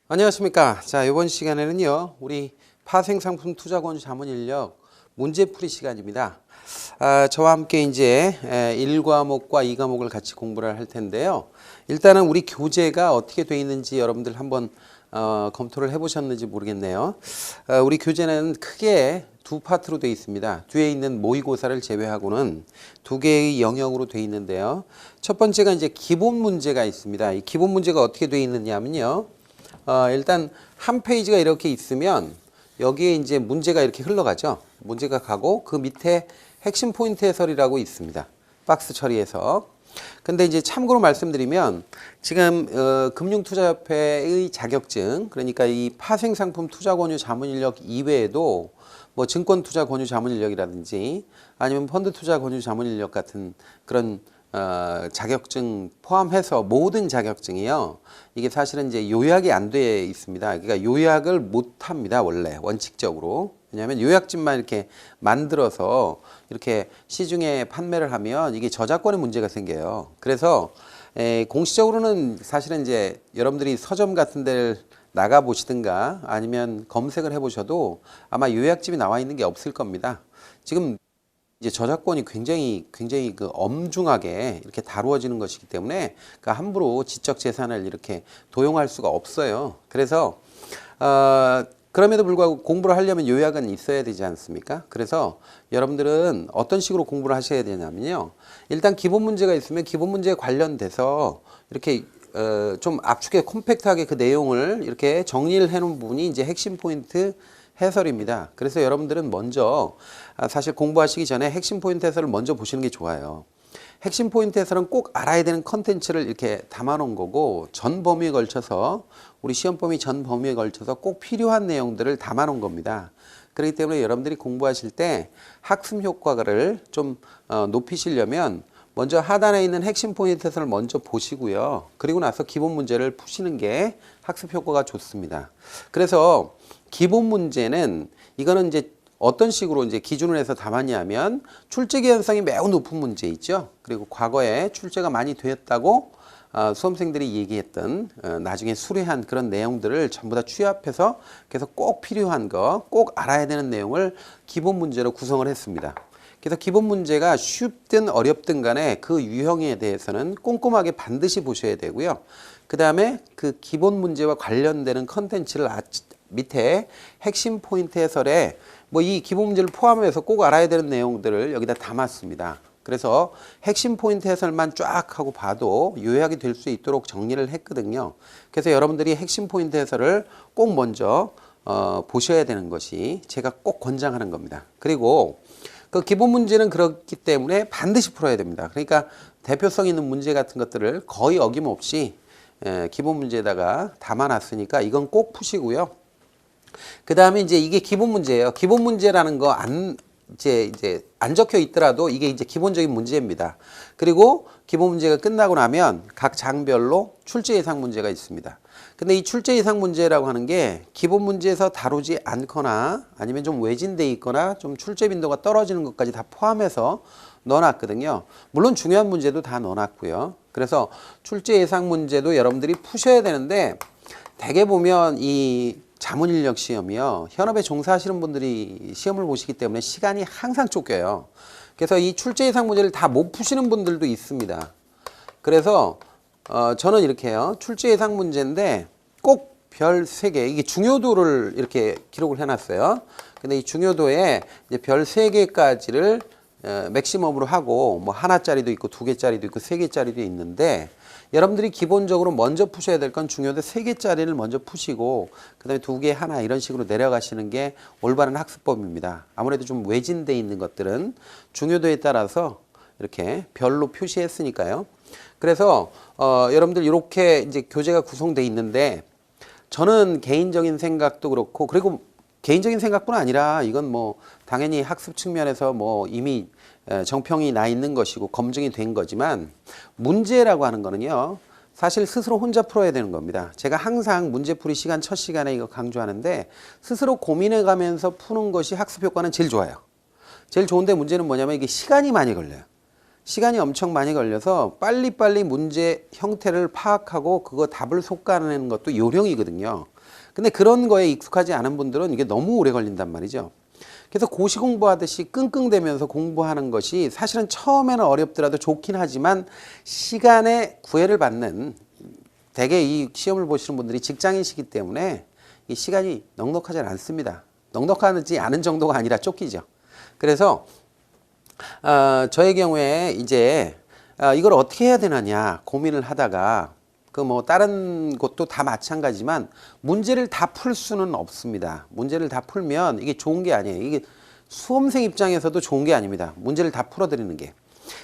안녕하십니까. 자, 이번 시간에는요, 우리 파생상품 투자권유 자문인력 문제풀이 시간입니다. 저와 함께 이제 1과목과 2과목을 같이 공부를 할 텐데요. 일단은 우리 교재가 어떻게 되어 있는지 여러분들 한번 검토를 해보셨는지 모르겠네요. 우리 교재는 크게 두 파트로 되어 있습니다. 뒤에 있는 모의고사를 제외하고는 두 개의 영역으로 되어 있는데요. 첫 번째가 이제 기본 문제가 있습니다. 이 기본 문제가 어떻게 되어 있느냐면요. 일단 한 페이지가 이렇게 있으면 여기에 이제 문제가 이렇게 흘러가죠. 문제가 가고 그 밑에 핵심 포인트 해설이라고 있습니다. 박스 처리해서. 근데 이제 참고로 말씀드리면 지금 금융투자협회의 자격증, 그러니까 이 파생상품 투자권유 자문인력 이외에도 뭐 증권투자권유 자문인력이라든지 아니면 펀드투자권유 자문인력 같은 그런 자격증 포함해서 모든 자격증이요. 이게 사실은 이제 요약이 안 돼 있습니다. 그러니까 요약을 못 합니다. 원래 원칙적으로. 왜냐하면 요약집만 이렇게 만들어서 이렇게 시중에 판매를 하면 이게 저작권의 문제가 생겨요. 그래서 공식적으로는 사실은 이제 여러분들이 서점 같은 데를 나가 보시든가 아니면 검색을 해 보셔도 아마 요약집이 나와 있는 게 없을 겁니다. 지금 이제 저작권이 굉장히 그 엄중하게 이렇게 다루어지는 것이기 때문에 그 함부로 지적 재산을 이렇게 도용할 수가 없어요. 그래서 그럼에도 불구하고 공부를 하려면 요약은 있어야 되지 않습니까? 그래서 여러분들은 어떤 식으로 공부를 하셔야 되냐면요. 일단 기본 문제가 있으면 기본 문제에 관련돼서 이렇게 좀 압축해 콤팩트하게 그 내용을 이렇게 정리를 해 놓은 부분이 이제 핵심 포인트 해설입니다. 그래서 여러분들은 먼저 사실 공부하시기 전에 핵심 포인트 해설을 먼저 보시는 게 좋아요. 핵심 포인트 해설은 꼭 알아야 되는 컨텐츠를 이렇게 담아 놓은 거고 전 범위에 걸쳐서 우리 시험 범위 전 범위에 걸쳐서 꼭 필요한 내용들을 담아 놓은 겁니다. 그렇기 때문에 여러분들이 공부하실 때 학습 효과를 좀 높이시려면 먼저 하단에 있는 핵심 포인트 해설을 먼저 보시고요. 그리고 나서 기본 문제를 푸시는 게 학습 효과가 좋습니다. 그래서 기본 문제는 이거는 이제 어떤 식으로 이제 기준을 해서 담았냐면 출제 개연성이 매우 높은 문제 있죠. 그리고 과거에 출제가 많이 되었다고 수험생들이 얘기했던 나중에 수료한 그런 내용들을 전부 다 취합해서 그래서 꼭 필요한 거, 꼭 알아야 되는 내용을 기본 문제로 구성을 했습니다. 그래서 기본 문제가 쉽든 어렵든 간에 그 유형에 대해서는 꼼꼼하게 반드시 보셔야 되고요. 그 다음에 그 기본 문제와 관련되는 컨텐츠를 밑에 핵심 포인트 해설에 뭐 이 기본 문제를 포함해서 꼭 알아야 되는 내용들을 여기다 담았습니다. 그래서 핵심 포인트 해설만 쫙 하고 봐도 요약이 될 수 있도록 정리를 했거든요. 그래서 여러분들이 핵심 포인트 해설을 꼭 먼저 보셔야 되는 것이 제가 꼭 권장하는 겁니다. 그리고 그 기본 문제는 그렇기 때문에 반드시 풀어야 됩니다. 그러니까 대표성 있는 문제 같은 것들을 거의 어김없이 기본 문제에다가 담아놨으니까 이건 꼭 푸시고요. 그 다음에 이제 이게 기본 문제예요. 기본 문제라는 거 이제 안 적혀 있더라도 이게 이제 기본적인 문제입니다. 그리고 기본 문제가 끝나고 나면 각 장별로 출제 예상 문제가 있습니다. 근데 이 출제 예상 문제라고 하는 게 기본 문제에서 다루지 않거나 아니면 좀 외진돼 있거나 좀 출제 빈도가 떨어지는 것까지 다 포함해서 넣어놨거든요. 물론 중요한 문제도 다 넣어놨고요. 그래서 출제 예상 문제도 여러분들이 푸셔야 되는데 대개 보면 이 자문인력 시험이요. 현업에 종사하시는 분들이 시험을 보시기 때문에 시간이 항상 쫓겨요. 그래서 이 출제 예상 문제를 다 못 푸시는 분들도 있습니다. 그래서 저는 이렇게 해요. 출제 예상 문제인데 꼭 별 3개, 이게 중요도를 이렇게 기록을 해놨어요. 근데 이 중요도에 이제 별 3개까지를 맥시멈으로 하고 뭐 하나짜리도 있고 2개짜리도 있고 3개짜리도 있는데 여러분들이 기본적으로 먼저 푸셔야 될 건 중요도 3개짜리를 먼저 푸시고 그 다음에 2개, 하나 이런 식으로 내려가시는 게 올바른 학습법입니다. 아무래도 좀 외진돼 있는 것들은 중요도에 따라서 이렇게 별로 표시했으니까요. 그래서 여러분들 이렇게 이제 교재가 구성돼 있는데 저는 개인적인 생각도 그렇고 그리고 개인적인 생각뿐 아니라 이건 뭐 당연히 학습 측면에서 뭐 이미 정평이 나 있는 것이고 검증이 된 거지만 문제라고 하는 거는요. 사실 스스로 혼자 풀어야 되는 겁니다. 제가 항상 문제풀이 시간 첫 시간에 이거 강조하는데 스스로 고민해 가면서 푸는 것이 학습 효과는 제일 좋아요. 제일 좋은데 문제는 뭐냐면 이게 시간이 많이 걸려요. 시간이 엄청 많이 걸려서 빨리빨리 문제 형태를 파악하고 그거 답을 솎아내는 것도 요령이거든요. 근데 그런 거에 익숙하지 않은 분들은 이게 너무 오래 걸린단 말이죠. 그래서 고시 공부하듯이 끙끙대면서 공부하는 것이 사실은 처음에는 어렵더라도 좋긴 하지만 시간에 구애를 받는, 대개 이 시험을 보시는 분들이 직장인이시기 때문에 이 시간이 넉넉하지 않습니다. 넉넉하지 않은 정도가 아니라 쫓기죠. 그래서 저의 경우에 이제 이걸 어떻게 해야 되느냐 고민을 하다가 그 뭐 다른 곳도 다 마찬가지지만 문제를 다 풀 수는 없습니다. 문제를 다 풀면 이게 좋은 게 아니에요. 이게 수험생 입장에서도 좋은 게 아닙니다. 문제를 다 풀어드리는 게.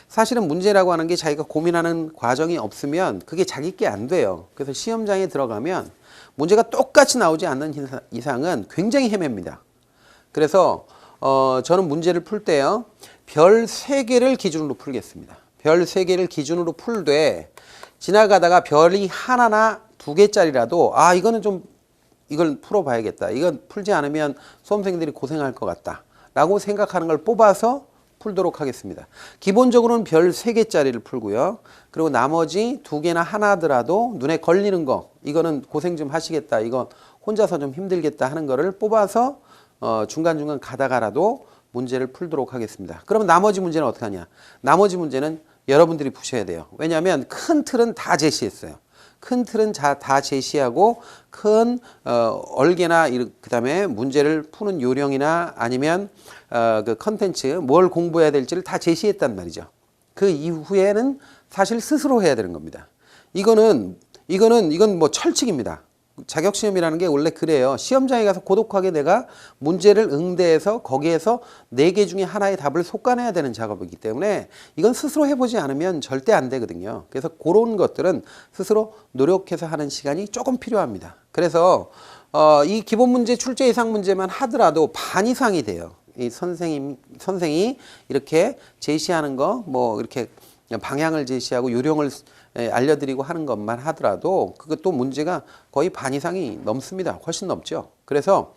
사실은 문제라고 하는 게 자기가 고민하는 과정이 없으면 그게 자기 게 안 돼요. 그래서 시험장에 들어가면 문제가 똑같이 나오지 않는 이상은 굉장히 헤맵니다. 그래서 저는 문제를 풀 때요. 별 3개를 기준으로 풀겠습니다. 별 3개를 기준으로 풀되 지나가다가 별이 하나나 2개짜리라도 이거는 좀 이걸 풀어봐야겠다. 이건 풀지 않으면 수험생들이 고생할 것 같다. 라고 생각하는 걸 뽑아서 풀도록 하겠습니다. 기본적으로는 별 3개짜리를 풀고요. 그리고 나머지 2개나 하나더라도 눈에 걸리는 거 이거는 고생 좀 하시겠다. 이거 혼자서 좀 힘들겠다 하는 거를 뽑아서 중간중간 가다가라도 문제를 풀도록 하겠습니다. 그러면 나머지 문제는 어떻게 하냐? 나머지 문제는 여러분들이 푸셔야 돼요. 왜냐하면 큰 틀은 다 제시했어요. 큰 틀은 다 제시하고 큰 얼개나 그다음에 문제를 푸는 요령이나 아니면 그 컨텐츠 뭘 공부해야 될지를 다 제시했단 말이죠. 그 이후에는 사실 스스로 해야 되는 겁니다. 이건 뭐 철칙입니다. 자격시험이라는 게 원래 그래요. 시험장에 가서 고독하게 내가 문제를 응대해서 거기에서 4개 중에 하나의 답을 솎아내야 되는 작업이기 때문에 이건 스스로 해보지 않으면 절대 안 되거든요. 그래서 그런 것들은 스스로 노력해서 하는 시간이 조금 필요합니다. 그래서 이 기본 문제, 출제 예상 문제만 하더라도 반 이상이 돼요. 이 선생이 이렇게 제시하는 거, 뭐 이렇게 방향을 제시하고 요령을 알려드리고 하는 것만 하더라도 그것도 문제가 거의 반 이상이 넘습니다. 훨씬 넘죠. 그래서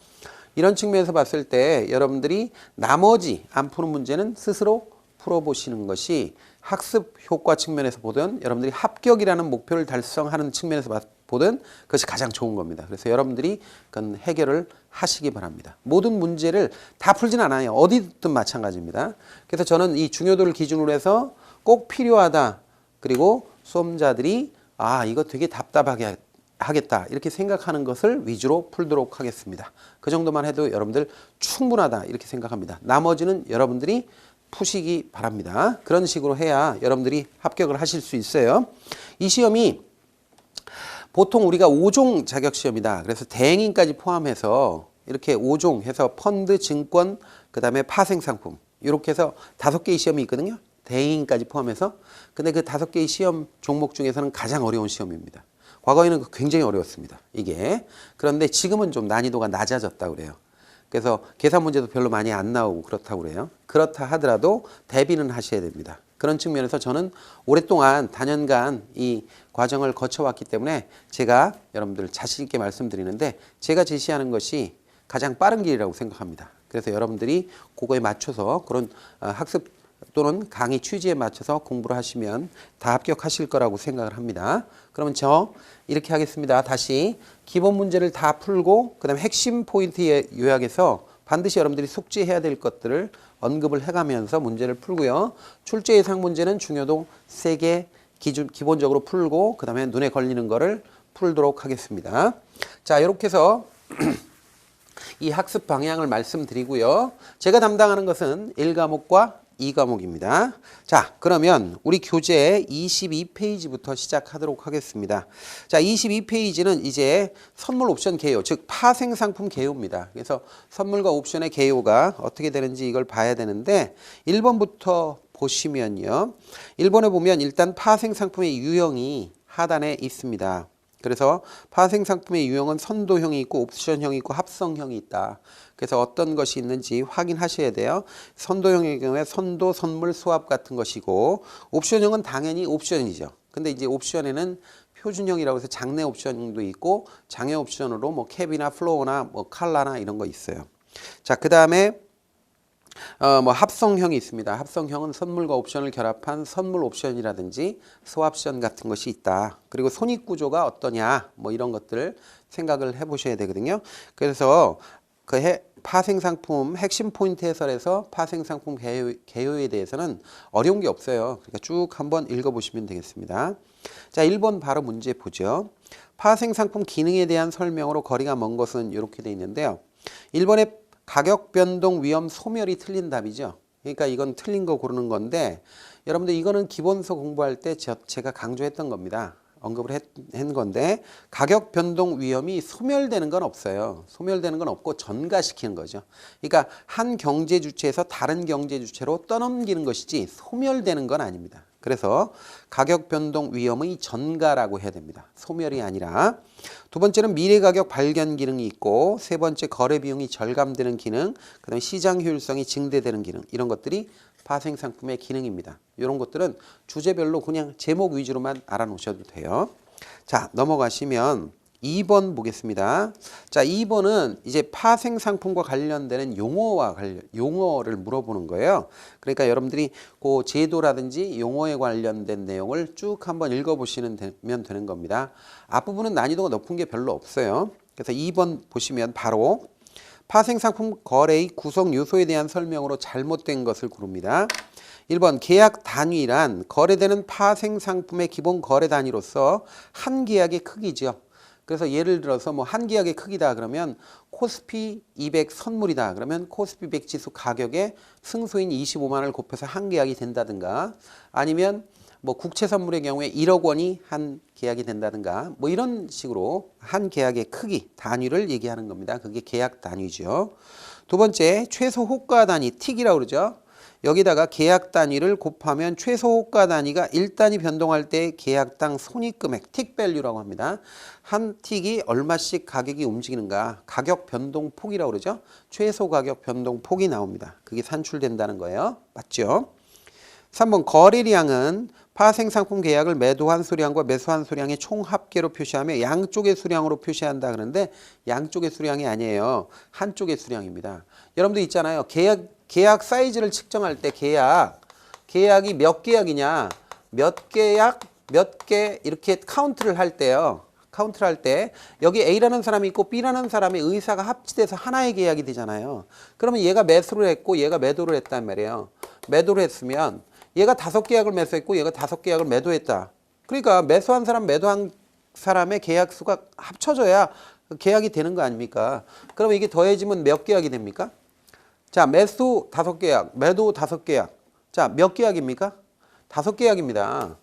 이런 측면에서 봤을 때 여러분들이 나머지 안 푸는 문제는 스스로 풀어보시는 것이 학습 효과 측면에서 보든 여러분들이 합격이라는 목표를 달성하는 측면에서 보든 그것이 가장 좋은 겁니다. 그래서 여러분들이 그건 해결을 하시기 바랍니다. 모든 문제를 다 풀진 않아요. 어디든 마찬가지입니다. 그래서 저는 이 중요도를 기준으로 해서 꼭 필요하다. 그리고 수험자들이 이거 되게 답답하게 하겠다 이렇게 생각하는 것을 위주로 풀도록 하겠습니다. 그 정도만 해도 여러분들 충분하다 이렇게 생각합니다. 나머지는 여러분들이 푸시기 바랍니다. 그런 식으로 해야 여러분들이 합격을 하실 수 있어요. 이 시험이 보통 우리가 5종 자격시험이다. 그래서 대행인까지 포함해서 이렇게 5종 해서 펀드, 증권, 그 다음에 파생상품 이렇게 해서 5개의 시험이 있거든요. 대행인까지 포함해서. 근데 그 5개의 시험 종목 중에서는 가장 어려운 시험입니다. 과거에는 굉장히 어려웠습니다. 이게. 그런데 지금은 좀 난이도가 낮아졌다고 그래요. 그래서 계산 문제도 별로 많이 안 나오고 그렇다고 그래요. 그렇다 하더라도 대비는 하셔야 됩니다. 그런 측면에서 저는 오랫동안 다년간 이 과정을 거쳐왔기 때문에 제가 여러분들 자신 있게 말씀드리는데 제가 제시하는 것이 가장 빠른 길이라고 생각합니다. 그래서 여러분들이 그거에 맞춰서 그런 학습 또는 강의 취지에 맞춰서 공부를 하시면 다 합격하실 거라고 생각을 합니다. 그러면 저 이렇게 하겠습니다. 다시 기본 문제를 다 풀고 그다음에 핵심 포인트에 요약해서 반드시 여러분들이 숙지해야 될 것들을 언급을 해가면서 문제를 풀고요. 출제 예상 문제는 중요도 3개 기본적으로 풀고 그다음에 눈에 걸리는 거를 풀도록 하겠습니다. 자, 이렇게 해서 이 학습 방향을 말씀드리고요. 제가 담당하는 것은 1과목과 2과목입니다. 자, 그러면 우리 교재 22페이지부터 시작하도록 하겠습니다. 자, 22페이지는 이제 선물 옵션 개요, 즉 파생상품 개요입니다. 그래서 선물과 옵션의 개요가 어떻게 되는지 이걸 봐야 되는데 1번부터 보시면요. 1번에 보면 일단 파생상품의 유형이 하단에 있습니다. 그래서 파생상품의 유형은 선도형이 있고 옵션형이 있고 합성형이 있다. 그래서 어떤 것이 있는지 확인하셔야 돼요. 선도형의 경우에 선도, 선물, 수합 같은 것이고 옵션형은 당연히 옵션이죠. 근데 이제 옵션에는 표준형이라고 해서 장내 옵션도 있고 장외 옵션으로 뭐 캡이나 플로어나 뭐 칼라나 이런 거 있어요. 자, 그 다음에 뭐 합성형이 있습니다. 합성형은 선물과 옵션을 결합한 선물 옵션이라든지 소합션 같은 것이 있다. 그리고 손익 구조가 어떠냐, 뭐 이런 것들을 생각을 해보셔야 되거든요. 그래서 파생상품 핵심 포인트 해설에서 파생상품 개요에 대해서는 어려운 게 없어요. 그러니까 쭉 한번 읽어보시면 되겠습니다. 자, 1번 바로 문제 보죠. 파생상품 기능에 대한 설명으로 거리가 먼 것은 이렇게 돼 있는데요. 1번에 가격 변동 위험 소멸이 틀린 답이죠. 그러니까 이건 틀린 거 고르는 건데 여러분들 이거는 기본서 공부할 때 제가 강조했던 겁니다. 언급을 한 건데 가격 변동 위험이 소멸되는 건 없어요. 소멸되는 건 없고 전가시키는 거죠. 그러니까 한 경제 주체에서 다른 경제 주체로 떠넘기는 것이지 소멸되는 건 아닙니다. 그래서 가격 변동 위험의 전가라고 해야 됩니다. 소멸이 아니라. 두 번째는 미래 가격 발견 기능이 있고, 세 번째 거래 비용이 절감되는 기능, 그다음에 시장 효율성이 증대되는 기능, 이런 것들이 파생 상품의 기능입니다. 이런 것들은 주제별로 그냥 제목 위주로만 알아놓으셔도 돼요. 자, 넘어가시면 2번 보겠습니다. 자, 2번은 이제 파생 상품과 관련되는 용어를 물어보는 거예요. 그러니까 여러분들이 그 제도라든지 용어에 관련된 내용을 쭉 한번 읽어보시면 되는 겁니다. 앞부분은 난이도가 높은 게 별로 없어요. 그래서 2번 보시면 바로 파생 상품 거래의 구성 요소에 대한 설명으로 잘못된 것을 고릅니다. 1번 계약 단위란 거래되는 파생 상품의 기본 거래 단위로서 한 계약의 크기죠. 그래서 예를 들어서 뭐 한 계약의 크기다 그러면 코스피 200 선물이다 그러면 코스피 100 지수 가격에 승소인 25만 원을 곱해서 한 계약이 된다든가, 아니면 뭐 국채 선물의 경우에 1억 원이 한 계약이 된다든가, 뭐 이런 식으로 한 계약의 크기 단위를 얘기하는 겁니다. 그게 계약 단위죠. 두 번째, 최소 호가 단위 틱이라고 그러죠. 여기다가 계약 단위를 곱하면 최소 호가 단위가 1단위 변동할 때 계약당 손익금액 틱밸류라고 합니다. 한 틱이 얼마씩 가격이 움직이는가, 가격 변동폭이라고 그러죠. 최소 가격 변동폭이 나옵니다. 그게 산출된다는 거예요. 맞죠? 3번 거래량은 파생 상품 계약을 매도한 수량과 매수한 수량의 총 합계로 표시하며 양쪽의 수량으로 표시한다 그러는데 양쪽의 수량이 아니에요. 한쪽의 수량입니다. 여러분들 있잖아요. 계약 사이즈를 측정할 때 계약이 몇 계약이냐, 몇 계약, 몇 개 이렇게 카운트를 할 때요. 카운트를 할 때 여기 A라는 사람이 있고 B라는 사람의 의사가 합치돼서 하나의 계약이 되잖아요. 그러면 얘가 매수를 했고 얘가 매도를 했단 말이에요. 매도를 했으면 얘가 5계약을 매수했고 얘가 5계약을 매도했다. 그러니까 매수한 사람, 매도한 사람의 계약 수가 합쳐져야 계약이 되는 거 아닙니까? 그러면 이게 더해지면 몇 계약이 됩니까? 자, 매수 5계약, 매도 5계약. 자, 몇 계약입니까? 5계약입니다.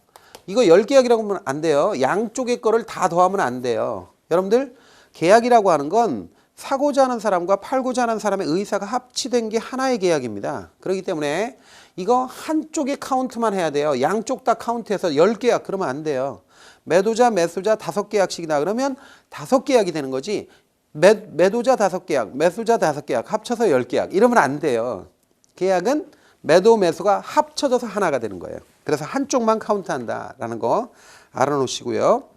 이거 10계약이라고 하면 안 돼요. 양쪽의 거를 다 더하면 안 돼요. 여러분들, 계약이라고 하는 건 사고자 하는 사람과 팔고자 하는 사람의 의사가 합치된 게 하나의 계약입니다. 그렇기 때문에 이거 한쪽의 카운트만 해야 돼요. 양쪽 다 카운트해서 10계약 그러면 안 돼요. 매도자, 매수자 5계약씩이다 그러면 5계약이 되는 거지. 매도자 5계약, 매수자 5계약 합쳐서 10계약 이러면 안 돼요. 계약은 매도, 매수가 합쳐져서 하나가 되는 거예요. 그래서 한쪽만 카운트한다라는 거 알아놓으시고요.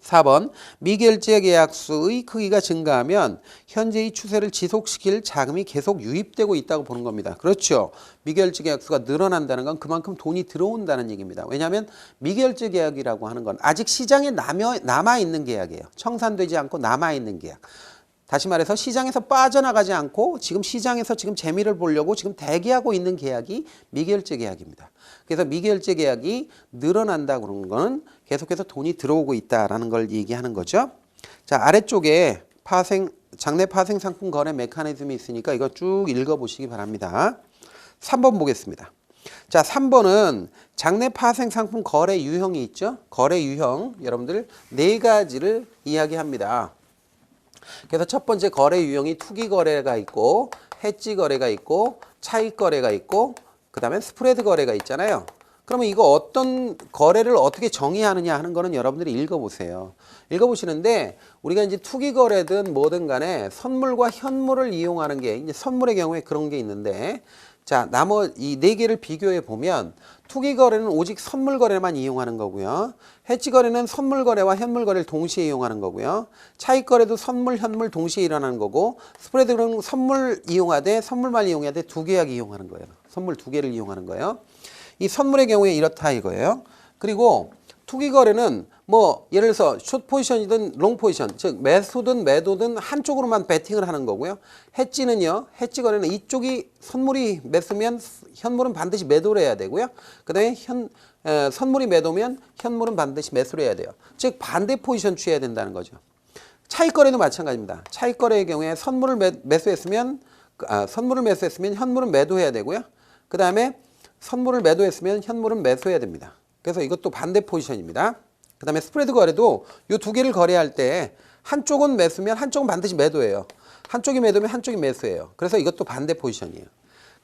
4번 미결제 계약수의 크기가 증가하면 현재의 추세를 지속시킬 자금이 계속 유입되고 있다고 보는 겁니다. 그렇죠. 미결제 계약수가 늘어난다는 건 그만큼 돈이 들어온다는 얘기입니다. 왜냐하면 미결제 계약이라고 하는 건 아직 시장에 남아있는 계약이에요. 청산되지 않고 남아있는 계약. 다시 말해서 시장에서 빠져나가지 않고 지금 시장에서 지금 재미를 보려고 지금 대기하고 있는 계약이 미결제 계약입니다. 그래서 미결제 계약이 늘어난다고 그러는 거는 계속해서 돈이 들어오고 있다라는 걸 얘기하는 거죠. 자, 아래쪽에 장내 파생 상품 거래 메커니즘이 있으니까 이거 쭉 읽어보시기 바랍니다. 3번 보겠습니다. 자, 3번은 장내 파생 상품 거래 유형이 있죠. 거래 유형 여러분들 4가지를 이야기합니다. 그래서 첫 번째 거래 유형이 투기 거래가 있고 해지 거래가 있고 차익 거래가 있고 그 다음에 스프레드 거래가 있잖아요. 그러면 이거 어떤 거래를 어떻게 정의하느냐 하는 거는 여러분들이 읽어보세요. 읽어보시는데 우리가 이제 투기 거래든 뭐든 간에 선물과 현물을 이용하는 게 이제 선물의 경우에 그런 게 있는데 자, 나머지 이 네 개를 비교해 보면 투기 거래는 오직 선물 거래만 이용하는 거고요. 해지 거래는 선물 거래와 현물 거래를 동시에 이용하는 거고요. 차익 거래도 선물, 현물 동시에 일어나는 거고, 스프레드는 선물 이용하되 선물만 이용해야 돼. 두 계약 이용하는 거예요. 선물 두 개를 이용하는 거예요. 이 선물의 경우에 이렇다 이거예요. 그리고 투기 거래는 뭐 예를 들어서 숏 포지션이든 롱 포지션, 즉 매수든 매도든 한쪽으로만 베팅을 하는 거고요. 해지는요, 해지 거래는 이쪽이 선물이 매수면 현물은 반드시 매도를 해야 되고요. 그다음에 선물이 매도면 현물은 반드시 매수를 해야 돼요. 즉 반대 포지션 취해야 된다는 거죠. 차익 거래도 마찬가지입니다. 차익 거래의 경우에 선물을 매수했으면 현물은 매도해야 되고요. 그다음에 선물을 매도했으면 현물은 매수해야 됩니다. 그래서 이것도 반대 포지션입니다. 그 다음에 스프레드 거래도 이 두 개를 거래할 때 한쪽은 매수면 한쪽은 반드시 매도예요. 한쪽이 매도면 한쪽이 매수예요. 그래서 이것도 반대 포지션이에요.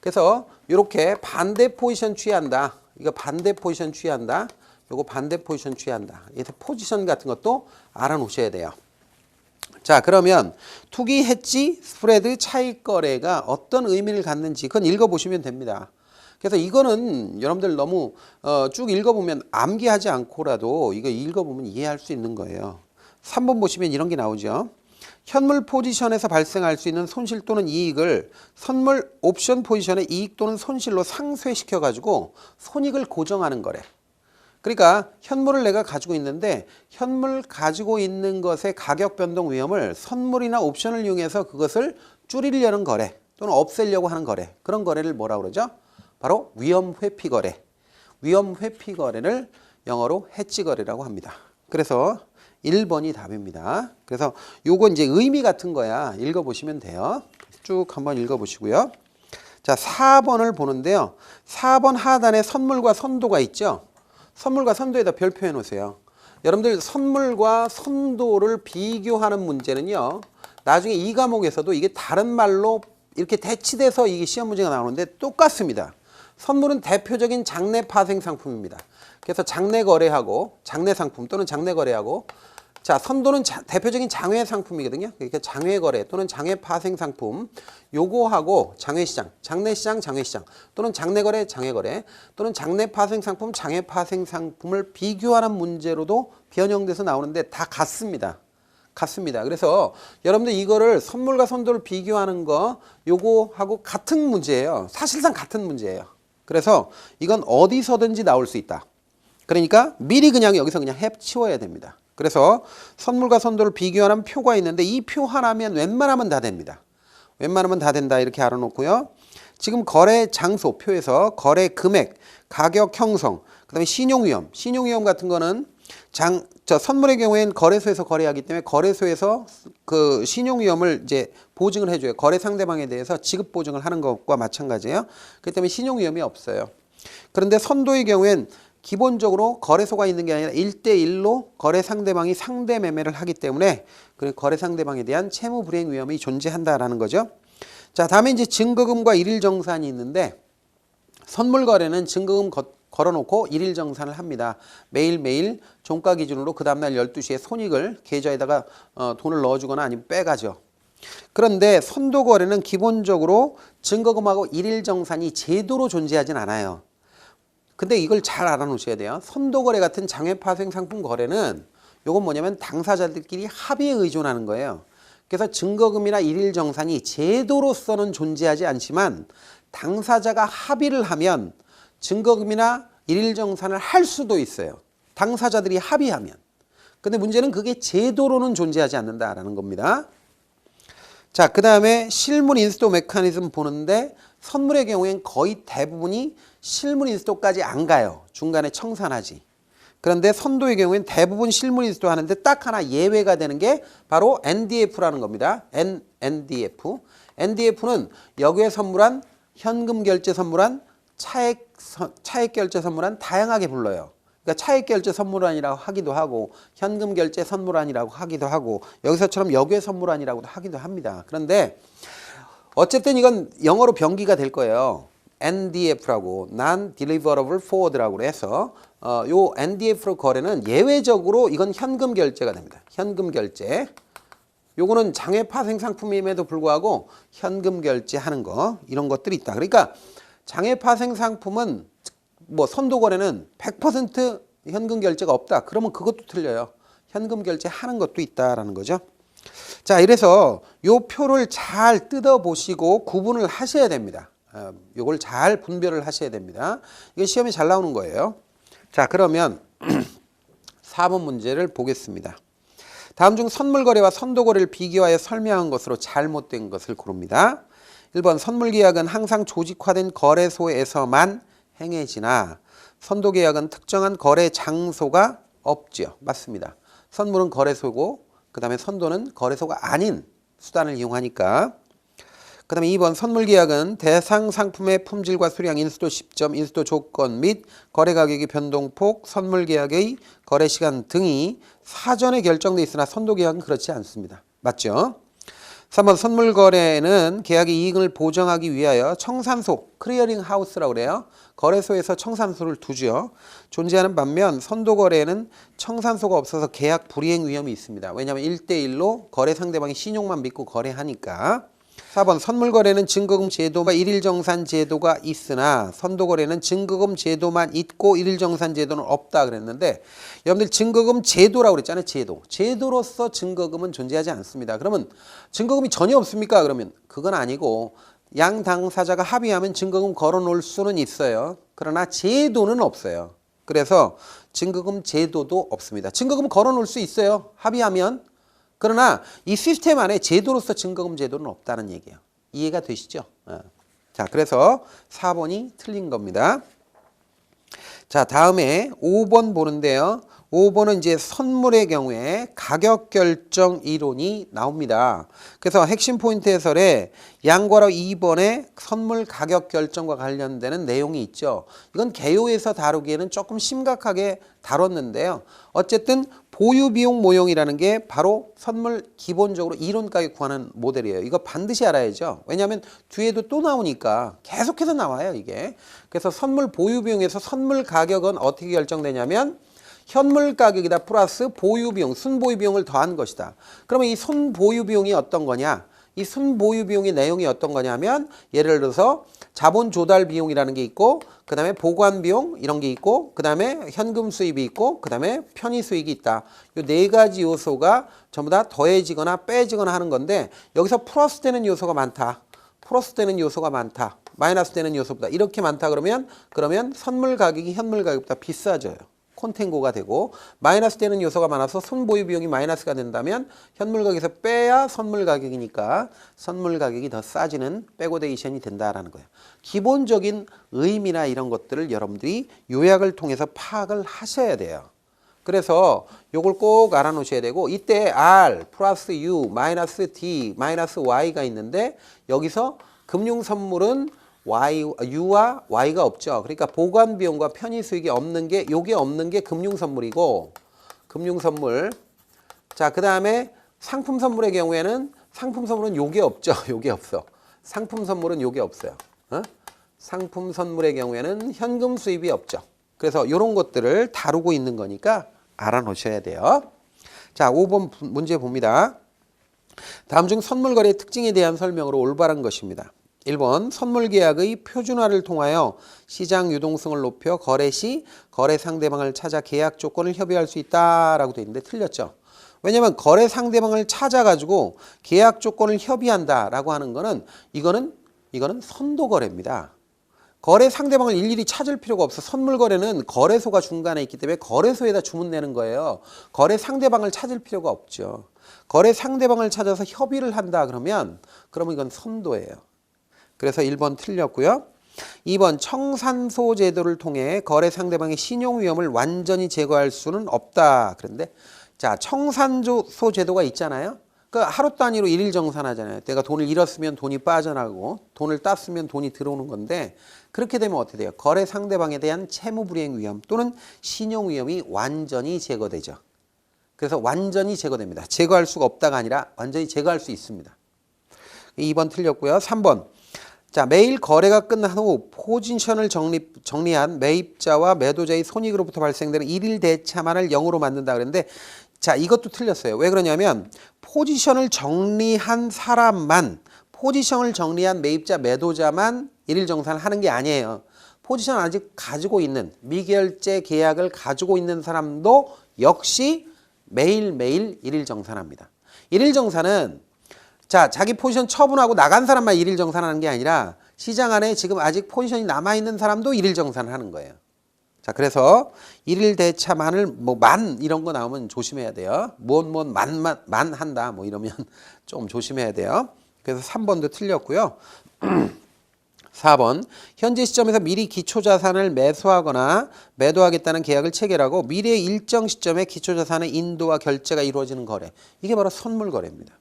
그래서 이렇게 반대 포지션 취한다. 이거 반대 포지션 취한다. 요거 반대 포지션 취한다. 이래서 포지션 같은 것도 알아놓으셔야 돼요. 자, 그러면 투기, 해지, 스프레드, 차익 거래가 어떤 의미를 갖는지 그건 읽어보시면 됩니다. 그래서 이거는 여러분들 너무 쭉 읽어보면 암기하지 않고라도 이거 읽어보면 이해할 수 있는 거예요. 3번 보시면 이런 게 나오죠. 현물 포지션에서 발생할 수 있는 손실 또는 이익을 선물 옵션 포지션의 이익 또는 손실로 상쇄시켜 가지고 손익을 고정하는 거래. 그러니까 현물을 내가 가지고 있는데 현물 가지고 있는 것의 가격 변동 위험을 선물이나 옵션을 이용해서 그것을 줄이려는 거래 또는 없애려고 하는 거래. 그런 거래를 뭐라고 그러죠? 바로 위험 회피 거래. 위험 회피 거래를 영어로 해지 거래라고 합니다. 그래서 1번이 답입니다. 그래서 요거 이제 의미 같은 거야. 읽어보시면 돼요. 쭉 한번 읽어보시고요. 자, 4번을 보는데요. 4번 하단에 선물과 선도가 있죠. 선물과 선도에다 별표 해 놓으세요. 여러분들 선물과 선도를 비교하는 문제는요. 나중에 이 과목에서도 이게 다른 말로 이렇게 대치돼서 이게 시험 문제가 나오는데 똑같습니다. 선물은 대표적인 장내 파생 상품입니다. 그래서 장내 거래하고 장내 상품 또는 장내 거래하고 자, 선도는 대표적인 장외 상품이거든요. 그러니까 장외 거래 또는 장외 파생 상품 요거하고 장외 시장, 장내 시장, 장외 시장 또는 장내 거래, 장외 거래 또는 장내 파생 상품, 장외 파생 상품을 비교하는 문제로도 변형돼서 나오는데 다 같습니다. 같습니다. 그래서 여러분들 이거를 선물과 선도를 비교하는 거 요거하고 같은 문제예요. 사실상 같은 문제예요. 그래서 이건 어디서든지 나올 수 있다. 그러니까 미리 그냥 여기서 그냥 해치워야 됩니다. 그래서 선물과 선도를 비교하는 표가 있는데 이 표 하나면 웬만하면 다 됩니다. 웬만하면 다 된다 이렇게 알아놓고요. 지금 거래 장소 표에서 거래 금액, 가격 형성, 그다음에 신용위험. 신용위험 같은 거는 선물의 경우에는 거래소에서 거래하기 때문에 거래소에서 그 신용위험을 이제 보증을 해줘요. 거래 상대방에 대해서 지급 보증을 하는 것과 마찬가지예요. 그렇기 때문에 신용위험이 없어요. 그런데 선도의 경우엔 기본적으로 거래소가 있는 게 아니라 1대1로 거래 상대방이 상대 매매를 하기 때문에 그 거래 상대방에 대한 채무 불이행 위험이 존재한다라는 거죠. 자, 다음에 이제 증거금과 일일 정산이 있는데 선물 거래는 증거금 걸어놓고 일일 정산을 합니다. 매일매일 종가 기준으로 그 다음날 12시에 손익을 계좌에다가 돈을 넣어주거나 아니면 빼가죠. 그런데 선도 거래는 기본적으로 증거금하고 일일 정산이 제도로 존재하진 않아요. 근데 이걸 잘 알아놓으셔야 돼요. 선도 거래 같은 장외 파생 상품 거래는 요건 뭐냐면 당사자들끼리 합의에 의존하는 거예요. 그래서 증거금이나 일일 정산이 제도로서는 존재하지 않지만 당사자가 합의를 하면 증거금이나 일일 정산을 할 수도 있어요. 당사자들이 합의하면. 근데 문제는 그게 제도로는 존재하지 않는다라는 겁니다. 자, 그 다음에 실물 인스토 메커니즘 보는데 선물의 경우엔 거의 대부분이 실물 인스토까지 안 가요. 중간에 청산하지. 그런데 선도의 경우엔 대부분 실물 인스토 하는데 딱 하나 예외가 되는 게 바로 NDF라는 겁니다. NDF. NDF는 역외 선물한, 현금 결제 선물한, 차액 결제 선물한 다양하게 불러요. 그러니까 차액 결제 선물안이라고 하기도 하고 현금 결제 선물안이라고 하기도 하고 여기서처럼 역외 선물안이라고도 하기도 합니다. 그런데 어쨌든 이건 영어로 병기가 될 거예요. NDF라고 Non-Deliverable Forward라고 해서 요 NDF 거래는 예외적으로 이건 현금 결제가 됩니다. 현금 결제. 요거는 장외 파생 상품임에도 불구하고 현금 결제하는 거 이런 것들이 있다. 그러니까 장외 파생 상품은 뭐 선도 거래는 100% 현금 결제가 없다. 그러면 그것도 틀려요. 현금 결제하는 것도 있다라는 거죠. 자, 이래서 요 표를 잘 뜯어 보시고 구분을 하셔야 됩니다. 요걸 잘 분별을 하셔야 됩니다. 이게 시험에 잘 나오는 거예요. 자, 그러면 4번 문제를 보겠습니다. 다음 중 선물 거래와 선도 거래를 비교하여 설명한 것으로 잘못된 것을 고릅니다. 1번 선물 계약은 항상 조직화된 거래소에서만 행해지나 선도 계약은 특정한 거래 장소가 없죠. 맞습니다. 선물은 거래소고 그 다음에 선도는 거래소가 아닌 수단을 이용하니까. 그 다음에 2번 선물 계약은 대상 상품의 품질과 수량, 인수도 시점, 인수도 조건 및 거래 가격의 변동폭, 선물 계약의 거래 시간 등이 사전에 결정돼 있으나 선도 계약은 그렇지 않습니다. 맞죠? 3번 선물 거래는 계약의 이익을 보정하기 위하여 청산소, 클리어링 하우스라고 그래요. 거래소에서 청산소를 두죠. 존재하는 반면 선도 거래에는 청산소가 없어서 계약 불이행 위험이 있습니다. 왜냐하면 1대1로 거래 상대방이 신용만 믿고 거래하니까. 4번 선물 거래는 증거금 제도와 일일 정산 제도가 있으나 선도 거래는 증거금 제도만 있고 일일 정산 제도는 없다 그랬는데 여러분들 증거금 제도라고 그랬잖아요. 제도로서 증거금은 존재하지 않습니다. 그러면 증거금이 전혀 없습니까? 그러면 그건 아니고 양 당사자가 합의하면 증거금 걸어 놓을 수는 있어요. 그러나 제도는 없어요. 그래서 증거금 제도도 없습니다. 증거금 걸어 놓을 수 있어요. 합의하면. 그러나 이 시스템 안에 제도로서 증거금 제도는 없다는 얘기예요. 이해가 되시죠? 자, 그래서 4번이 틀린 겁니다. 자, 다음에 5번 보는데요. 5번은 이제 선물의 경우에 가격 결정 이론이 나옵니다. 그래서 핵심 포인트 해설에 양괄호 2번에 선물 가격 결정과 관련되는 내용이 있죠. 이건 개요에서 다루기에는 조금 심각하게 다뤘는데요. 어쨌든 보유 비용 모형이라는 게 바로 선물 기본적으로 이론 가격 구하는 모델이에요. 이거 반드시 알아야죠. 왜냐하면 뒤에도 또 나오니까 계속해서 나와요, 이게. 그래서 선물 보유 비용에서 선물 가격은 어떻게 결정되냐면 현물 가격이다 플러스 보유 비용, 순보유 비용을 더한 것이다. 그러면 이 순보유 비용이 어떤 거냐? 이 순보유 비용의 내용이 어떤 거냐면 예를 들어서 자본 조달 비용이라는 게 있고 그 다음에 보관 비용 이런 게 있고 그 다음에 현금 수입이 있고 그 다음에 편의 수익이 있다. 이 네 가지 요소가 전부 다 더해지거나 빼지거나 하는 건데 여기서 플러스 되는 요소가 많다. 플러스 되는 요소가 많다. 마이너스 되는 요소보다 이렇게 많다 그러면 선물 가격이 현물 가격보다 비싸져요. 콘텐고가 되고 마이너스 되는 요소가 많아서 순보유 비용이 마이너스가 된다면 현물 가격에서 빼야 선물 가격이니까 선물 가격이 더 싸지는 백오데이션이 된다라는 거예요. 기본적인 의미나 이런 것들을 여러분들이 요약을 통해서 파악을 하셔야 돼요. 그래서 요걸 꼭 알아놓으셔야 되고 이때 R 플러스 U 마이너스 D 마이너스 Y가 있는데 여기서 금융선물은 U와 Y가 없죠. 그러니까 보관 비용과 편의 수익이 없는 게 요게 없는 게 금융 선물이고 금융선물. 자, 그다음에 상품 선물의 경우에는 상품 선물은 요게 없죠. 요게 없어. 상품 선물은 요게 없어요. 상품 선물의 경우에는 현금 수입이 없죠. 그래서 요런 것들을 다루고 있는 거니까 알아놓으셔야 돼요. 자, 5번 문제 봅니다. 다음 중 선물 거래의 특징에 대한 설명으로 올바른 것입니다. 1번 선물 계약의 표준화를 통하여 시장 유동성을 높여 거래 시 거래 상대방을 찾아 계약 조건을 협의할 수 있다라고 되어 있는데 틀렸죠. 왜냐하면 거래 상대방을 찾아가지고 계약 조건을 협의한다라고 하는 거는 이거는 선도 거래입니다. 거래 상대방을 일일이 찾을 필요가 없어. 선물 거래는 거래소가 중간에 있기 때문에 거래소에다 주문 내는 거예요. 거래 상대방을 찾을 필요가 없죠. 거래 상대방을 찾아서 협의를 한다 그러면 이건 선도예요. 그래서 1번 틀렸고요. 2번 청산소 제도를 통해 거래 상대방의 신용 위험을 완전히 제거할 수는 없다. 그런데 자, 청산소 제도가 있잖아요. 그 하루 단위로 일일 정산하잖아요. 내가 돈을 잃었으면 돈이 빠져나가고 돈을 땄으면 돈이 들어오는 건데 그렇게 되면 어떻게 돼요? 거래 상대방에 대한 채무 불이행 위험 또는 신용 위험이 완전히 제거되죠. 그래서 완전히 제거됩니다. 제거할 수가 없다가 아니라 완전히 제거할 수 있습니다. 2번 틀렸고요. 3번. 자, 매일 거래가 끝난 후 포지션을 정리한 매입자와 매도자의 손익으로부터 발생되는 일일 대차만을 0으로 만든다 그랬는데 자, 이것도 틀렸어요. 왜 그러냐면 포지션을 정리한 사람만 포지션을 정리한 매입자, 매도자만 일일 정산을 하는 게 아니에요. 포지션 아직 가지고 있는 미결제 계약을 가지고 있는 사람도 역시 매일매일 일일 정산합니다. 일일 정산은 자, 자기 포지션 처분하고 나간 사람만 일일 정산하는 게 아니라 시장 안에 지금 아직 포지션이 남아있는 사람도 일일 정산을 하는 거예요. 자, 그래서 일일 대차 만을 뭐 만 이런 거 나오면 조심해야 돼요. 만 한다 뭐 이러면 좀 조심해야 돼요. 그래서 3번도 틀렸고요. 4번 현재 시점에서 미리 기초자산을 매수하거나 매도하겠다는 계약을 체결하고 미래의 일정 시점에 기초자산의 인도와 결제가 이루어지는 거래. 이게 바로 선물거래입니다.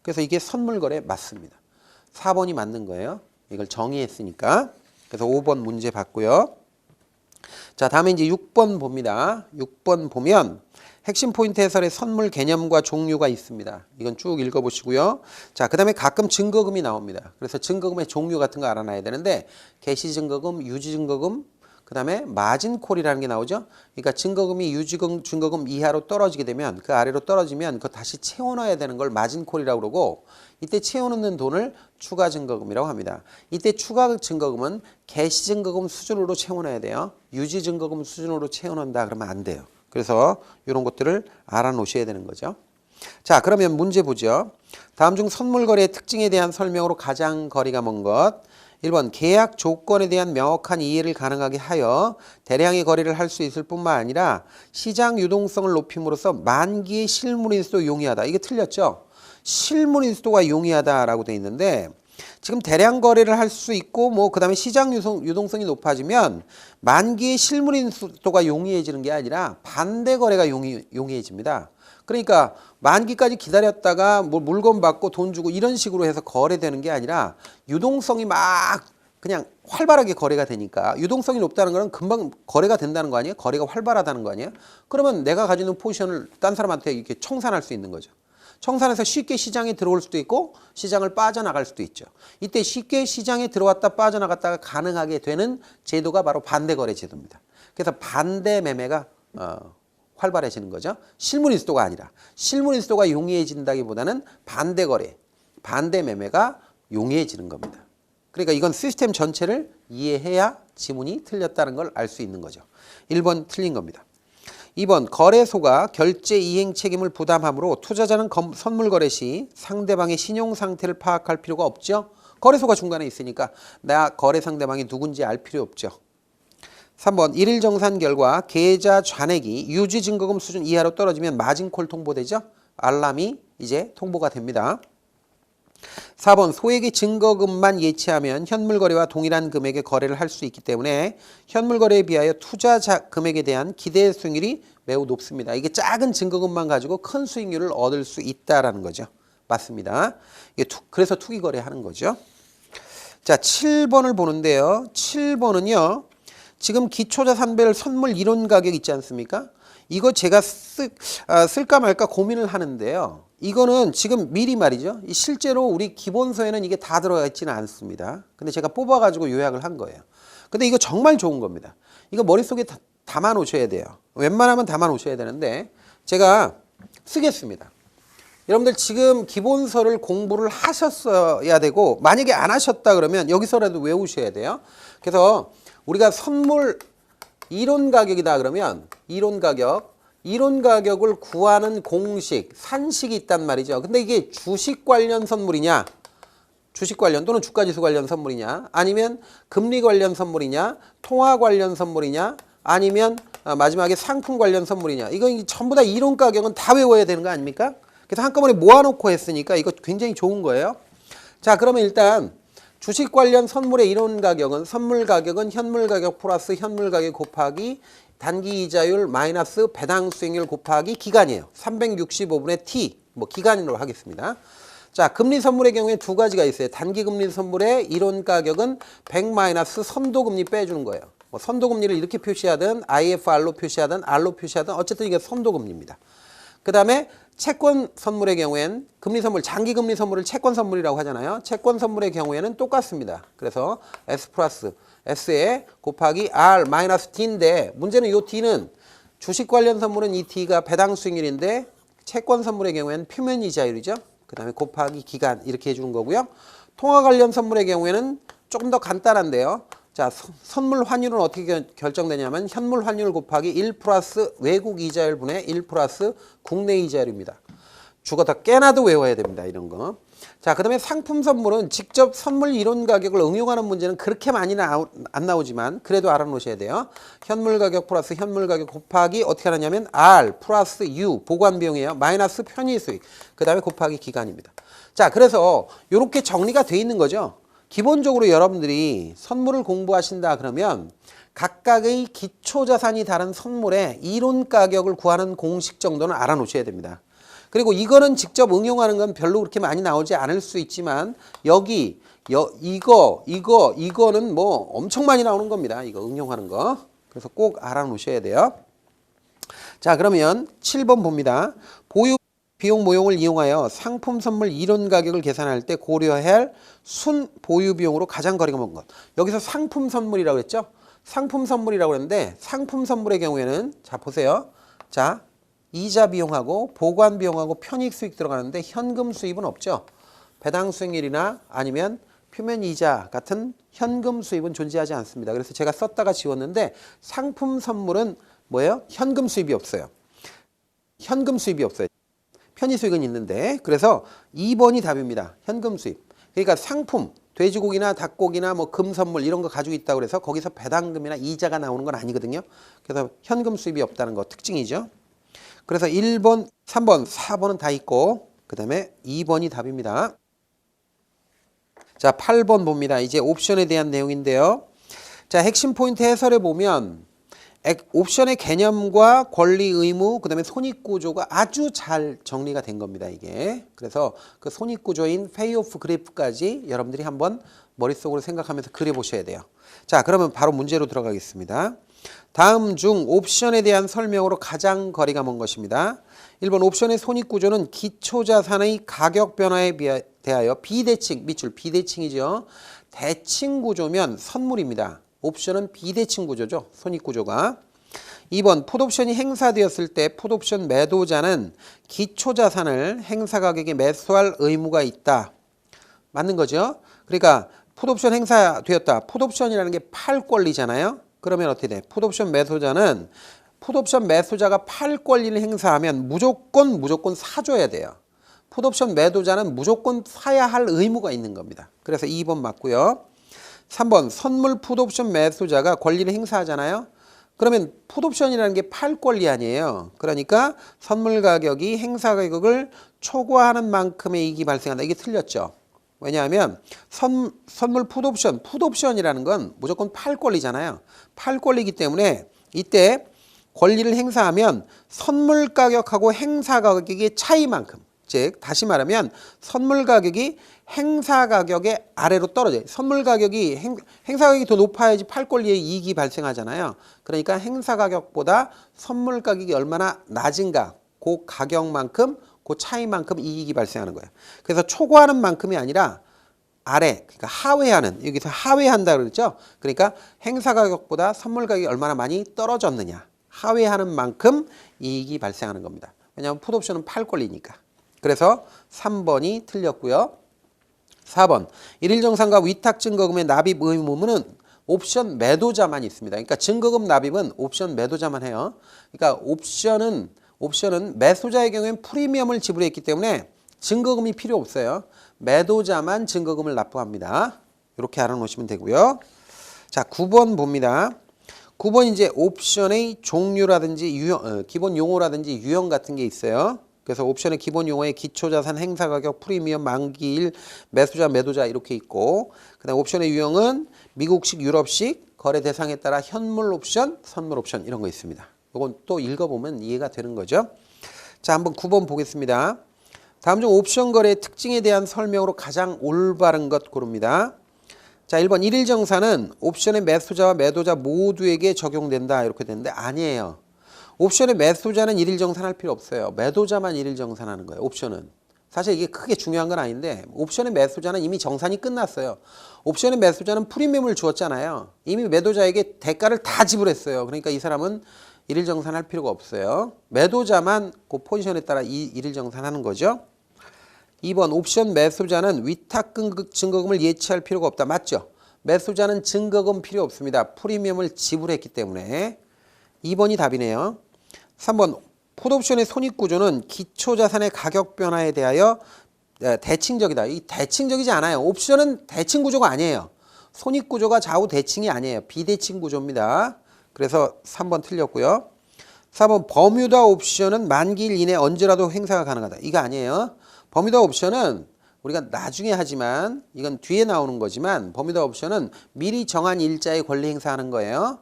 그래서 이게 선물거래 맞습니다. 4번이 맞는 거예요. 이걸 정의했으니까. 그래서 5번 문제 봤고요. 자, 다음에 이제 6번 봅니다. 6번 보면 핵심 포인트 해설의 선물 개념과 종류가 있습니다. 이건 쭉 읽어보시고요. 자, 그 다음에 가끔 증거금이 나옵니다. 그래서 증거금의 종류 같은 거 알아놔야 되는데 개시증거금, 유지증거금, 그 다음에 마진콜이라는 게 나오죠. 그러니까 증거금이 유지증거금 이하로 떨어지게 되면 그 아래로 떨어지면 그거 다시 채워넣어야 되는 걸 마진콜이라고 그러고 이때 채워넣는 돈을 추가증거금이라고 합니다. 이때 추가증거금은 개시증거금 수준으로 채워넣어야 돼요. 유지증거금 수준으로 채워넣는다 그러면 안 돼요. 그래서 이런 것들을 알아놓으셔야 되는 거죠. 자, 그러면 문제 보죠. 다음 중 선물거래의 특징에 대한 설명으로 가장 거리가 먼 것. 1번 계약 조건에 대한 명확한 이해를 가능하게 하여 대량의 거래를 할 수 있을 뿐만 아니라 시장 유동성을 높임으로써 만기의 실물인수도 용이하다. 이게 틀렸죠? 실물인수도가 용이하다라고 돼 있는데 지금 대량 거래를 할 수 있고 뭐 그다음에 시장 유동성이 높아지면 만기의 실물인수도가 용이해지는 게 아니라 반대 거래가 용이해집니다. 그러니까 만기까지 기다렸다가 뭐 물건 받고 돈 주고 이런 식으로 해서 거래되는 게 아니라 유동성이 막 그냥 활발하게 거래가 되니까 유동성이 높다는 거는 금방 거래가 된다는 거 아니에요? 거래가 활발하다는 거 아니에요? 그러면 내가 가지고 있는 포지션을 딴 사람한테 이렇게 청산할 수 있는 거죠. 청산해서 쉽게 시장에 들어올 수도 있고 시장을 빠져나갈 수도 있죠. 이때 쉽게 시장에 들어왔다 빠져나갔다가 가능하게 되는 제도가 바로 반대거래 제도입니다. 그래서 반대 매매가 활발해지는 거죠. 실물인수도가 아니라 실물인수도가 용이해진다기보다는 반대거래, 반대 매매가 용이해지는 겁니다. 그러니까 이건 시스템 전체를 이해해야 지문이 틀렸다는 걸 알 수 있는 거죠. 1번 틀린 겁니다. 2번 거래소가 결제 이행 책임을 부담하므로 투자자는 선물 거래 시 상대방의 신용 상태를 파악할 필요가 없죠. 거래소가 중간에 있으니까 나 거래 상대방이 누군지 알 필요 없죠. 3번 일일 정산 결과 계좌 잔액이 유지 증거금 수준 이하로 떨어지면 마진콜 통보되죠. 알람이 이제 통보가 됩니다. 4번 소액의 증거금만 예치하면 현물거래와 동일한 금액의 거래를 할 수 있기 때문에 현물거래에 비하여 투자 금액에 대한 기대 수익률이 매우 높습니다. 이게 작은 증거금만 가지고 큰 수익률을 얻을 수 있다라는 거죠. 맞습니다. 이게 그래서 투기거래 하는 거죠. 자, 7번을 보는데요. 7번은요. 지금 기초자산별 선물 이론 가격 있지 않습니까? 이거 제가 쓸까 말까 고민을 하는데요. 이거는 지금 미리 말이죠. 실제로 우리 기본서에는 이게 다 들어가 있지는 않습니다. 근데 제가 뽑아가지고 요약을 한 거예요. 근데 이거 정말 좋은 겁니다. 이거 머릿속에 담아 놓으셔야 돼요. 웬만하면 담아 놓으셔야 되는데 제가 쓰겠습니다. 여러분들 지금 기본서를 공부를 하셨어야 되고 만약에 안 하셨다 그러면 여기서라도 외우셔야 돼요. 그래서 우리가 선물 이론 가격이다 그러면 이론 가격을 구하는 공식, 산식이 있단 말이죠. 근데 이게 주식 관련 선물이냐, 주식 관련 또는 주가지수 관련 선물이냐, 아니면 금리 관련 선물이냐, 통화 관련 선물이냐, 아니면 마지막에 상품 관련 선물이냐. 이거 전부 다 이론 가격은 다 외워야 되는 거 아닙니까? 그래서 한꺼번에 모아놓고 했으니까 이거 굉장히 좋은 거예요. 자, 그러면 일단 주식 관련 선물의 이론 가격은 선물 가격은 현물 가격 플러스 현물 가격 곱하기 단기 이자율 마이너스 배당 수익률 곱하기 기간이에요. 365분의 T, 뭐 기간으로 하겠습니다. 자, 금리 선물의 경우에 두 가지가 있어요. 단기 금리 선물의 이론 가격은 100 마이너스 선도금리 빼주는 거예요. 뭐 선도금리를 이렇게 표시하든 IFR로 표시하든 R로 표시하든 어쨌든 이게 선도금리입니다. 그 다음에 채권 선물의 경우엔 금리 선물, 장기 금리 선물을 채권 선물이라고 하잖아요. 채권 선물의 경우에는 똑같습니다. 그래서 S 플러스 S에 곱하기 R 마이너스 D인데 문제는 이 D는 주식 관련 선물은 이 D가 배당 수익률인데 채권 선물의 경우에는 표면 이자율이죠. 그 다음에 곱하기 기간 이렇게 해주는 거고요. 통화 관련 선물의 경우에는 조금 더 간단한데요. 자, 선물 환율은 어떻게 결정되냐면 현물 환율 곱하기 1 플러스 외국 이자율 분의 1 플러스 국내 이자율입니다. 죽어도 깨나도 외워야 됩니다. 이런 거. 자, 그 다음에 상품 선물은 직접 선물 이론 가격을 응용하는 문제는 그렇게 많이 안 나오지만 그래도 알아놓으셔야 돼요. 현물 가격 플러스 현물 가격 곱하기 어떻게 하느냐면 R 플러스 U 보관 비용이에요. 마이너스 편의 수익. 그 다음에 곱하기 기간입니다. 자, 그래서 이렇게 정리가 돼 있는 거죠. 기본적으로 여러분들이 선물을 공부하신다 그러면 각각의 기초자산이 다른 선물의 이론 가격을 구하는 공식 정도는 알아놓으셔야 됩니다. 그리고 이거는 직접 응용하는 건 별로 그렇게 많이 나오지 않을 수 있지만 여기 이거는 뭐 엄청 많이 나오는 겁니다. 이거 응용하는 거. 그래서 꼭 알아놓으셔야 돼요. 자, 그러면 7번 봅니다. 보유 비용 모형을 이용하여 상품 선물 이론 가격을 계산할 때 고려해야 할 순 보유 비용으로 가장 거리가 먼 것. 여기서 상품 선물이라고 했죠? 상품 선물이라고 했는데 상품 선물의 경우에는 자 보세요. 자, 이자 비용하고 보관 비용하고 편익 수익 들어가는데 현금 수입은 없죠. 배당 수익률이나 아니면 표면 이자 같은 현금 수입은 존재하지 않습니다. 그래서 제가 썼다가 지웠는데 상품 선물은 뭐예요? 현금 수입이 없어요. 현금 수입이 없어요. 편의 수익은 있는데 그래서 2번이 답입니다. 현금 수입. 그러니까 상품, 돼지고기나 닭고기나 뭐 금 선물 이런 거 가지고 있다고 해서 거기서 배당금이나 이자가 나오는 건 아니거든요. 그래서 현금 수입이 없다는 거 특징이죠. 그래서 1번, 3번, 4번은 다 있고 그 다음에 2번이 답입니다. 자, 8번 봅니다. 이제 옵션에 대한 내용인데요. 자, 핵심 포인트 해설에 보면 옵션의 개념과 권리 의무 그 다음에 손익구조가 아주 잘 정리가 된 겁니다. 이게. 그래서 그 손익구조인 페이오프 그래프까지 여러분들이 한번 머릿속으로 생각하면서 그려보셔야 돼요. 자, 그러면 바로 문제로 들어가겠습니다. 다음 중 옵션에 대한 설명으로 가장 거리가 먼 것입니다. 1번 옵션의 손익구조는 기초자산의 가격 변화에 대하여 비대칭, 밑줄 비대칭이죠. 대칭 구조면 선물입니다. 옵션은 비대칭 구조죠. 손익구조가. 2번 풋옵션이 행사되었을 때 풋옵션 매도자는 기초자산을 행사가격에 매수할 의무가 있다. 맞는 거죠. 그러니까 풋옵션 행사되었다. 풋옵션이라는 게 팔 권리잖아요. 그러면 어떻게 돼? 풋옵션 매수자는 풋옵션 매수자가 팔 권리를 행사하면 무조건 사줘야 돼요. 풋옵션 매도자는 무조건 사야 할 의무가 있는 겁니다. 그래서 2번 맞고요. 3번 선물 풋옵션 매수자가 권리를 행사하잖아요. 그러면 풋옵션이라는 게 팔 권리 아니에요. 그러니까 선물 가격이 행사 가격을 초과하는 만큼의 이익이 발생한다. 이게 틀렸죠. 왜냐하면 선물 풋옵션이라는 건 무조건 팔 권리잖아요. 팔 권리이기 때문에 이때 권리를 행사하면 선물 가격하고 행사 가격의 차이만큼, 즉 다시 말하면 선물 가격이 행사 가격의 아래로 떨어져요. 선물 가격이 행사 가격이 더 높아야지 팔 권리의 이익이 발생하잖아요. 그러니까 행사 가격보다 선물 가격이 얼마나 낮은가 그 가격만큼 그 차이만큼 이익이 발생하는 거예요. 그래서 초과하는 만큼이 아니라 아래, 그러니까 하회하는, 여기서 하회한다 그랬죠. 그러니까 행사 가격보다 선물 가격이 얼마나 많이 떨어졌느냐, 하회하는 만큼 이익이 발생하는 겁니다. 왜냐하면 풋옵션은 팔 권리니까. 그래서 3번이 틀렸고요. 4번 일일 정산과 위탁 증거금의 납입 의무는 옵션 매도자만 있습니다. 그러니까 증거금 납입은 옵션 매도자만 해요. 그러니까 옵션은 매수자의 경우엔 프리미엄을 지불했기 때문에 증거금이 필요 없어요. 매도자만 증거금을 납부합니다. 이렇게 알아놓으시면 되고요. 자, 9번 봅니다. 9번 이제 옵션의 종류라든지 유형, 기본 용어라든지 유형 같은 게 있어요. 그래서 옵션의 기본 용어에 기초자산, 행사가격, 프리미엄, 만기일, 매수자, 매도자 이렇게 있고, 그다음 옵션의 유형은 미국식, 유럽식, 거래 대상에 따라 현물 옵션, 선물 옵션 이런 거 있습니다. 이건 또 읽어보면 이해가 되는 거죠. 자, 한번 9번 보겠습니다. 다음 중 옵션 거래의 특징에 대한 설명으로 가장 올바른 것 고릅니다. 자, 1번 일일 정산은 옵션의 매수자와 매도자 모두에게 적용된다 이렇게 되는데 아니에요. 옵션의 매수자는 일일 정산할 필요 없어요. 매도자만 일일 정산하는 거예요. 옵션은. 사실 이게 크게 중요한 건 아닌데 옵션의 매수자는 이미 정산이 끝났어요. 옵션의 매수자는 프리미엄을 주었잖아요. 이미 매도자에게 대가를 다 지불했어요. 그러니까 이 사람은 일일 정산할 필요가 없어요. 매도자만 그 포지션에 따라 일일 정산하는 거죠. 2번 옵션 매수자는 위탁 증거금을 예치할 필요가 없다. 맞죠? 매수자는 증거금 필요 없습니다. 프리미엄을 지불했기 때문에 2번이 답이네요. 3번 풋옵션의 손익구조는 기초자산의 가격 변화에 대하여 대칭적이다. 이 대칭적이지 않아요. 옵션은 대칭 구조가 아니에요. 손익구조가 좌우 대칭이 아니에요. 비대칭 구조입니다. 그래서 3번 틀렸고요. 4번 버뮤다 옵션은 만기일 이내 언제라도 행사가 가능하다. 이거 아니에요. 버뮤다 옵션은 우리가 나중에 하지만 이건 뒤에 나오는 거지만 버뮤다 옵션은 미리 정한 일자에 권리 행사하는 거예요.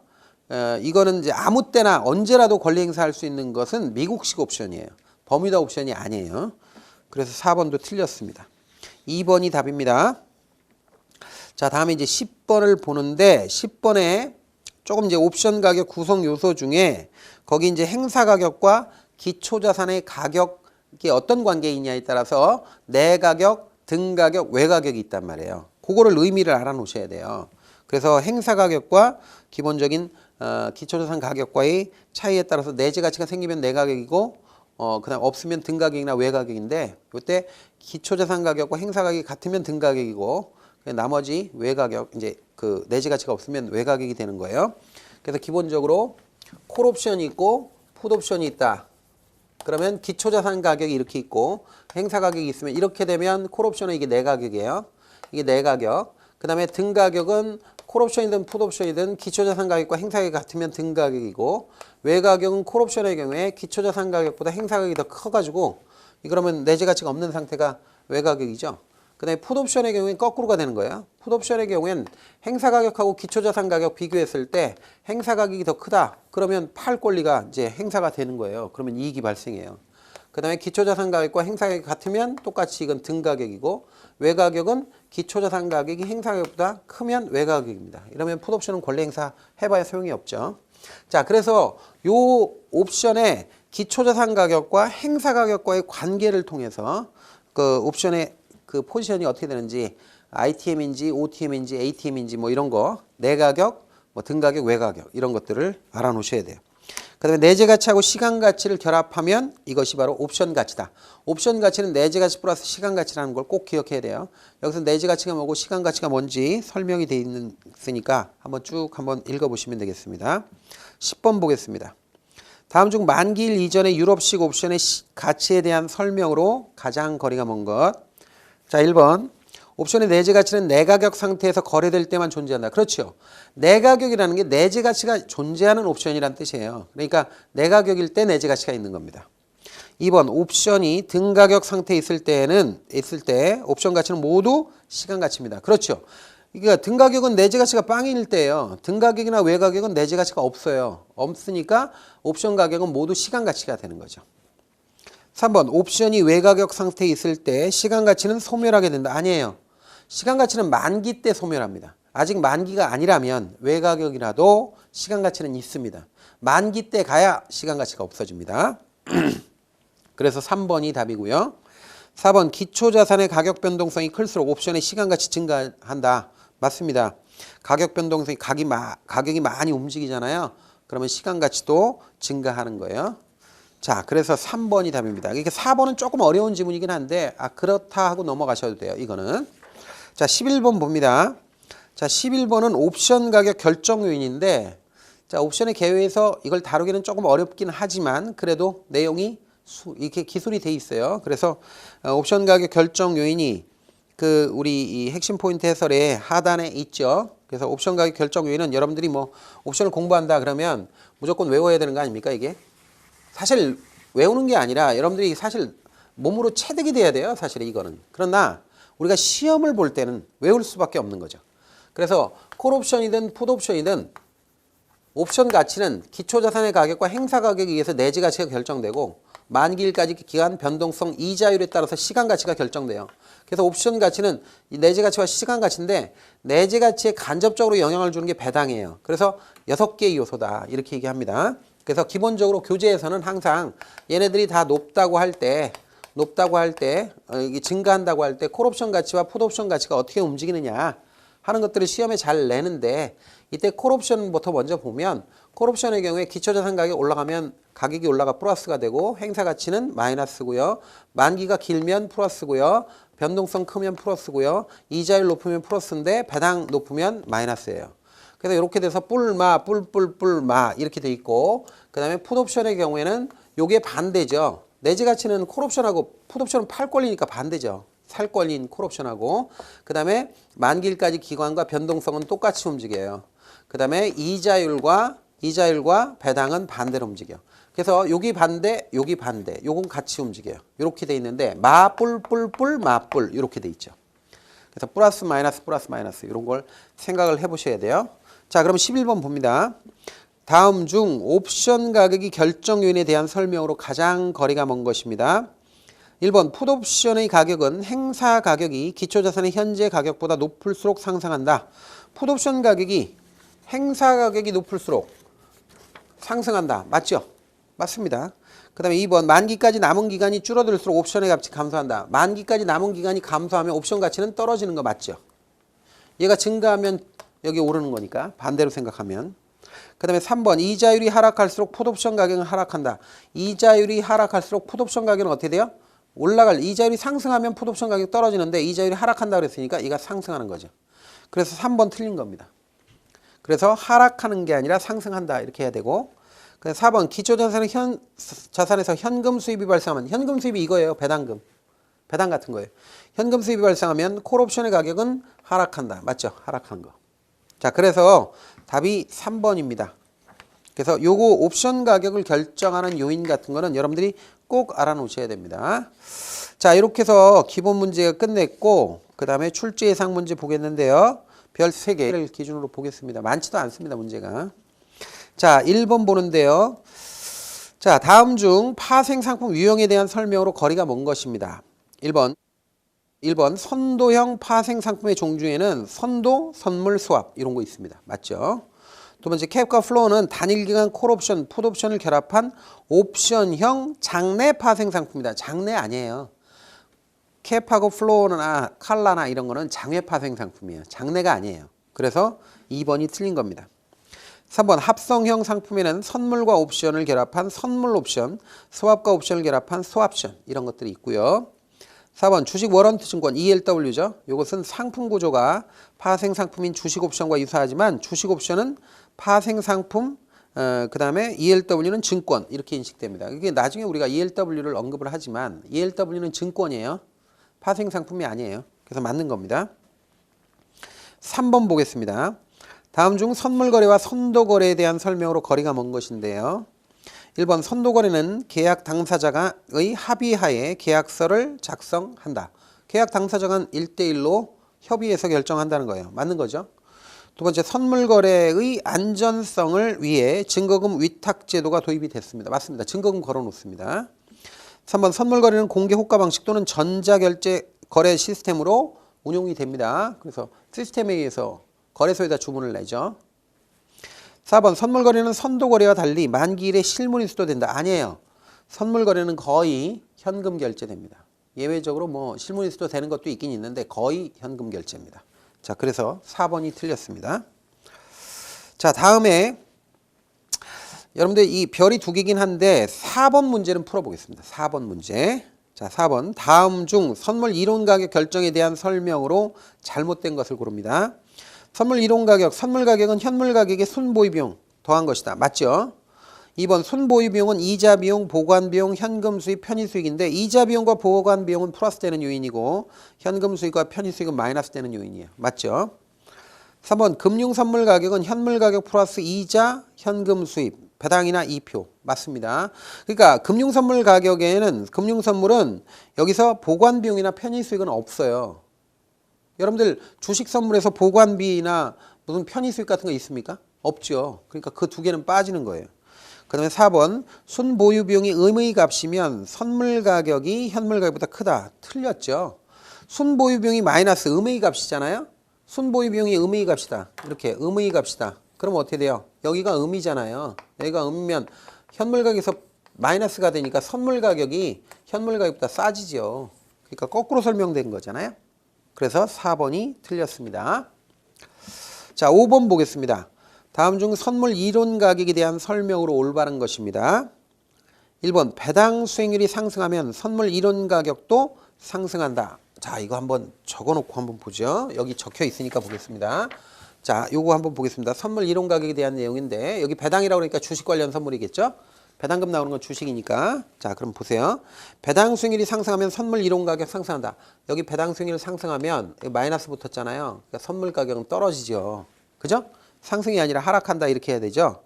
이거는 이제 아무 때나 언제라도 권리 행사할 수 있는 것은 미국식 옵션이에요. 버뮤다 옵션이 아니에요. 그래서 4번도 틀렸습니다. 2번이 답입니다. 자, 다음에 이제 10번을 보는데 10번에 조금 이제 옵션 가격 구성 요소 중에 거기 이제 행사 가격과 기초 자산의 가격이 어떤 관계이냐에 따라서 내 가격, 등 가격, 외 가격이 있단 말이에요. 그거를 의미를 알아 놓으셔야 돼요. 그래서 행사 가격과 기본적인 기초 자산 가격과의 차이에 따라서 내재 가치가 생기면 내 가격이고 그다음 없으면 등 가격이나 외 가격인데 이때 기초 자산 가격과 행사 가격이 같으면 등 가격이고 나머지 외 가격 이제 그 내재 가치가 없으면 외 가격이 되는 거예요. 그래서 기본적으로 콜 옵션이 있고 풋 옵션이 있다. 그러면 기초 자산 가격이 이렇게 있고 행사 가격이 있으면 이렇게 되면 콜 옵션은 이게 내 가격이에요. 이게 내 가격. 그다음에 등 가격은 콜 옵션이든 풋 옵션이든 기초 자산 가격과 행사 가격이 같으면 등 가격이고 외 가격은 콜 옵션의 경우에 기초 자산 가격보다 행사 가격이 더 커가지고 그러면 내재 가치가 없는 상태가 외 가격이죠. 그다음에 풋 옵션의 경우엔 거꾸로가 되는 거예요. 풋 옵션의 경우엔 행사 가격하고 기초 자산 가격 비교했을 때 행사 가격이 더 크다. 그러면 팔 권리가 이제 행사가 되는 거예요. 그러면 이익이 발생해요. 그다음에 기초 자산 가격과 행사 가격이 같으면 똑같이 이건 등 가격이고 외 가격은 기초 자산 가격이 행사 가격보다 크면 외 가격입니다. 이러면 풋 옵션은 권리 행사 해봐야 소용이 없죠. 자, 그래서 요 옵션의 기초 자산 가격과 행사 가격과의 관계를 통해서 그 옵션의 그 포지션이 어떻게 되는지 ITM인지 OTM인지 ATM인지 뭐 이런 거 내 가격, 뭐 등 가격, 외 가격 이런 것들을 알아 놓으셔야 돼요. 그다음에 내재 가치하고 시간 가치를 결합하면 이것이 바로 옵션 가치다. 옵션 가치는 내재 가치 플러스 시간 가치라는 걸 꼭 기억해야 돼요. 여기서 내재 가치가 뭐고 시간 가치가 뭔지 설명이 되어 있으니까 한번 쭉 한번 읽어보시면 되겠습니다. 10번 보겠습니다. 다음 중 만기일 이전의 유럽식 옵션의 가치에 대한 설명으로 가장 거리가 먼 것. 자, 1번. 옵션의 내재 가치는 내 가격 상태에서 거래될 때만 존재한다. 그렇죠. 내 가격이라는 게 내재 가치가 존재하는 옵션이란 뜻이에요. 그러니까 내 가격일 때 내재 가치가 있는 겁니다. 2번. 옵션이 등 가격 상태에 있을 때 옵션 가치는 모두 시간 가치입니다. 그렇죠. 그러니까 등 가격은 내재 가치가 빵일 때예요. 등 가격이나 외 가격은 내재 가치가 없어요. 없으니까 옵션 가격은 모두 시간 가치가 되는 거죠. 3번. 옵션이 외 가격 상태에 있을 때 시간 가치는 소멸하게 된다. 아니에요. 시간 가치는 만기 때 소멸합니다. 아직 만기가 아니라면 외 가격이라도 시간 가치는 있습니다. 만기 때 가야 시간 가치가 없어집니다. 그래서 3번이 답이고요. 4번. 기초 자산의 가격 변동성이 클수록 옵션의 시간 가치 증가한다. 맞습니다. 가격 변동성이 가격이 많이 움직이잖아요. 그러면 시간 가치도 증가하는 거예요. 자, 그래서 3번이 답입니다. 이게 4번은 조금 어려운 지문이긴 한데 그렇다 하고 넘어가셔도 돼요. 이거는. 자, 11번 봅니다. 자, 11번은 옵션 가격 결정 요인인데 자, 옵션의 개요에서 이걸 다루기는 조금 어렵긴 하지만 그래도 내용이 이렇게 기술이 돼 있어요. 그래서 옵션 가격 결정 요인이 그 우리 이 핵심 포인트 해설의 하단에 있죠. 그래서 옵션 가격 결정 요인은 여러분들이 뭐 옵션을 공부한다 그러면 무조건 외워야 되는 거 아닙니까, 이게? 사실 외우는 게 아니라 여러분들이 사실 몸으로 체득이 돼야 돼요. 사실 이거는. 그러나 우리가 시험을 볼 때는 외울 수밖에 없는 거죠. 그래서 콜 옵션이든 풋 옵션이든 옵션 가치는 기초 자산의 가격과 행사 가격에 의해서 내재 가치가 결정되고 만기일까지 기간 변동성 이자율에 따라서 시간 가치가 결정돼요. 그래서 옵션 가치는 이 내재 가치와 시간 가치인데 내재 가치에 간접적으로 영향을 주는 게 배당이에요. 그래서 6개의 요소다. 이렇게 얘기합니다. 그래서 기본적으로 교재에서는 항상 얘네들이 다 높다고 할 때 이게 증가한다고 할 때 콜옵션 가치와 풋옵션 가치가 어떻게 움직이느냐 하는 것들을 시험에 잘 내는데 이때 콜옵션부터 먼저 보면 콜옵션의 경우에 기초자산 가격이 올라가면 가격이 올라가 플러스가 되고 행사 가치는 마이너스고요. 만기가 길면 플러스고요. 변동성 크면 플러스고요. 이자율 높으면 플러스인데 배당 높으면 마이너스예요. 그래서 이렇게 돼서 뿔마 뿔뿔뿔마 이렇게 돼 있고, 그 다음에 풋옵션의 경우에는 요게 반대죠. 내재 가치는 콜옵션하고 풋옵션은 팔 권리니까 반대죠. 살 권리인 콜옵션하고, 그 다음에 만기일까지 기간과 변동성은 똑같이 움직여요. 그 다음에 이자율과 배당은 반대로 움직여. 그래서 여기 반대, 여기 반대. 요건 같이 움직여요. 이렇게 돼 있는데 마뿔뿔뿔 마뿔 이렇게 돼 있죠. 그래서 플러스 마이너스 이런 걸 생각을 해보셔야 돼요. 자, 그럼 11번 봅니다. 다음 중 옵션 가격이 결정 요인에 대한 설명으로 가장 거리가 먼 것입니다. 1번 풋옵션의 가격은 행사 가격이 기초자산의 현재 가격보다 높을수록 상승한다. 풋옵션 가격이 행사 가격이 높을수록 상승한다. 맞죠? 맞습니다. 그 다음에 2번 만기까지 남은 기간이 줄어들수록 옵션의 값이 감소한다. 만기까지 남은 기간이 감소하면 옵션 가치는 떨어지는 거 맞죠? 얘가 증가하면 여기 오르는 거니까 반대로 생각하면. 그 다음에 3번 이자율이 하락할수록 풋옵션 가격은 하락한다. 이자율이 하락할수록 풋옵션 가격은 어떻게 돼요? 이자율이 상승하면 풋옵션 가격이 떨어지는데 이자율이 하락한다 그랬으니까 얘가 상승하는 거죠. 그래서 3번 틀린 겁니다. 그래서 하락하는 게 아니라 상승한다 이렇게 해야 되고, 4번 기초자산에서 현금 수입이 발생하면, 현금 수입이 이거예요. 배당 같은 거예요. 현금 수입이 발생하면 콜옵션의 가격은 하락한다. 맞죠? 하락한 거. 자, 그래서 답이 3번입니다. 그래서 요거 옵션 가격을 결정하는 요인 같은 거는 여러분들이 꼭 알아놓으셔야 됩니다. 자, 이렇게 해서 기본 문제가 끝냈고, 그 다음에 출제 예상 문제 보겠는데요. 별 3개를 기준으로 보겠습니다. 많지도 않습니다, 문제가. 자, 1번 보는데요. 자, 다음 중 파생상품 유형에 대한 설명으로 거리가 먼 것입니다. 1번 선도형 파생상품의 종중에는 선도, 선물, 수합 이런 거 있습니다. 맞죠? 두 번째 캡과 플로우는 단일기간 콜옵션, 풋옵션을 결합한 옵션형 장내 파생상품이다. 장내 아니에요. 캡하고 플로우나 칼라나 이런 거는 장외 파생상품이에요. 장내가 아니에요. 그래서 2번이 틀린 겁니다. 3번 합성형 상품에는 선물과 옵션을 결합한 선물 옵션, 수합과 옵션을 결합한 수합션 이런 것들이 있고요. 4번 주식 워런트 증권 ELW죠. 이것은 상품 구조가 파생 상품인 주식 옵션과 유사하지만 주식 옵션은 파생 상품, 그 다음에 ELW는 증권 이렇게 인식됩니다. 이게 나중에 우리가 ELW를 언급을 하지만 ELW는 증권이에요. 파생 상품이 아니에요. 그래서 맞는 겁니다. 3번 보겠습니다. 다음 중 선물거래와 선도거래에 대한 설명으로 거리가 먼 것인데요. 1번 선도거래는 계약 당사자의 합의하에 계약서를 작성한다. 계약 당사자가 1대1로 협의해서 결정한다는 거예요. 맞는 거죠. 두 번째 선물거래의 안전성을 위해 증거금 위탁 제도가 도입이 됐습니다. 맞습니다. 증거금 걸어놓습니다. 3번 선물거래는 공개 호가 방식 또는 전자결제 거래 시스템으로 운용이 됩니다. 그래서 시스템에 의해서 거래소에다 주문을 내죠. 4번 선물거래는 선도거래와 달리 만기일에 실물이 수도된다. 아니에요. 선물거래는 거의 현금 결제됩니다. 예외적으로 뭐 실물이 수도되는 것도 있긴 있는데 거의 현금 결제입니다. 자, 그래서 4번이 틀렸습니다. 자, 다음에 여러분들 이 별이 2개긴 한데 4번 문제는 풀어보겠습니다. 4번 문제. 자, 4번 다음 중 선물 이론 가격 결정에 대한 설명으로 잘못된 것을 고릅니다. 선물 이론 가격, 선물 가격은 현물 가격에 순보유 비용 더한 것이다. 맞죠? 2번 순보유 비용은 이자 비용, 보관 비용, 현금 수입, 편의 수익인데 이자 비용과 보관 비용은 플러스 되는 요인이고 현금 수익과 편의 수익은 마이너스 되는 요인이에요. 맞죠? 3번 금융 선물 가격은 현물 가격 플러스 이자, 현금 수입, 배당이나 이표. 맞습니다. 그러니까 금융 선물 가격에는 금융 선물은 여기서 보관 비용이나 편의 수익은 없어요. 여러분들 주식 선물에서 보관비나 무슨 편의 수익 같은 거 있습니까? 없죠. 그러니까 그 2개는 빠지는 거예요. 그 다음에 4번 순보유 비용이 의무의 값이면 선물 가격이 현물 가격보다 크다. 틀렸죠. 순보유 비용이 마이너스 의무의 값이잖아요. 순보유 비용이 의무의 값이다. 이렇게 의무의 값이다. 그럼 어떻게 돼요? 여기가 의미잖아요. 여기가 의미면 현물 가격에서 마이너스가 되니까 선물 가격이 현물 가격보다 싸지죠. 그러니까 거꾸로 설명된 거잖아요. 그래서 4번이 틀렸습니다. 자, 5번 보겠습니다. 다음 중 선물 이론 가격에 대한 설명으로 올바른 것입니다. 1번 배당 수익률이 상승하면 선물 이론 가격도 상승한다. 자, 이거 한번 적어놓고 한번 보죠. 여기 적혀 있으니까 보겠습니다. 자, 요거 한번 보겠습니다. 선물 이론 가격에 대한 내용인데 여기 배당이라고 그러니까 주식 관련 선물이겠죠. 배당금 나오는 건 주식이니까. 자, 그럼 보세요. 배당 수익률이 상승하면 선물 이론 가격 상승한다. 여기 배당 수익률 상승하면 마이너스 붙었잖아요. 그러니까 선물 가격은 떨어지죠. 그죠? 상승이 아니라 하락한다 이렇게 해야 되죠.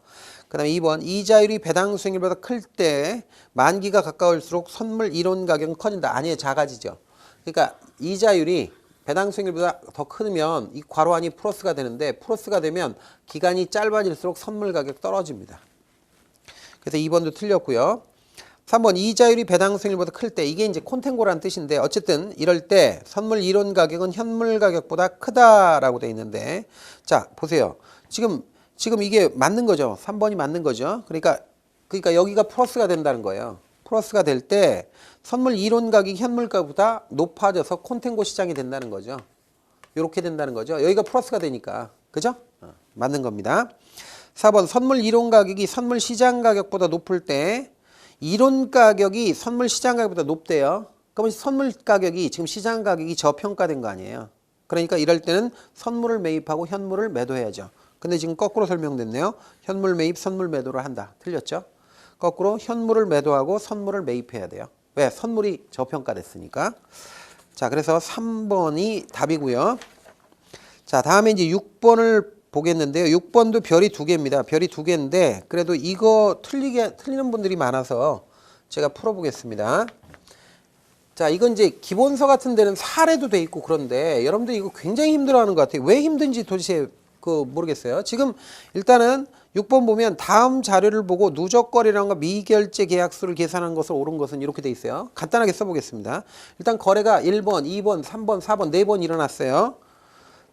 그 다음에 2번 이자율이 배당 수익률보다 클 때 만기가 가까울수록 선물 이론 가격은 커진다. 아니에요. 작아지죠. 그러니까 이자율이 배당 수익률보다 더 크면 이 괄호 안이 플러스가 되는데 플러스가 되면 기간이 짧아질수록 선물 가격 떨어집니다. 그래서 2번도 틀렸고요. 3번 이자율이 배당 수익률보다 클 때 이게 이제 콘텐고라는 뜻인데 어쨌든 이럴 때 선물 이론 가격은 현물 가격보다 크다라고 돼 있는데 자 보세요. 지금 이게 맞는 거죠. 3번이 맞는 거죠. 그러니까 여기가 플러스가 된다는 거예요. 플러스가 될 때 선물 이론 가격이 현물 가격보다 높아져서 콘텐고 시장이 된다는 거죠. 이렇게 된다는 거죠. 여기가 플러스가 되니까. 그죠? 맞는 겁니다. 4번 선물 이론 가격이 선물 시장 가격보다 높을 때 이론 가격이 선물 시장 가격보다 높대요. 그러면 선물 가격이 지금 시장 가격이 저평가된 거 아니에요. 그러니까 이럴 때는 선물을 매입하고 현물을 매도해야죠. 근데 지금 거꾸로 설명됐네요. 현물 매입, 선물 매도를 한다. 틀렸죠? 거꾸로 현물을 매도하고 선물을 매입해야 돼요. 왜? 선물이 저평가됐으니까. 자, 그래서 3번이 답이고요. 자, 다음에 이제 6번을 보겠는데요. 6번도 별이 2개입니다. 별이 2개인데 그래도 이거 틀리는 분들이 많아서 제가 풀어보겠습니다. 자, 이건 이제 기본서 같은 데는 사례도 돼 있고 그런데 여러분들 이거 굉장히 힘들어하는 것 같아요. 왜 힘든지 도대체 모르겠어요. 지금 일단은 6번 보면 다음 자료를 보고 누적거래량과 미결제 계약수를 계산한 것을 옳은 것은 이렇게 돼 있어요. 간단하게 써보겠습니다. 일단 거래가 1번, 2번, 3번, 4번, 4번 일어났어요.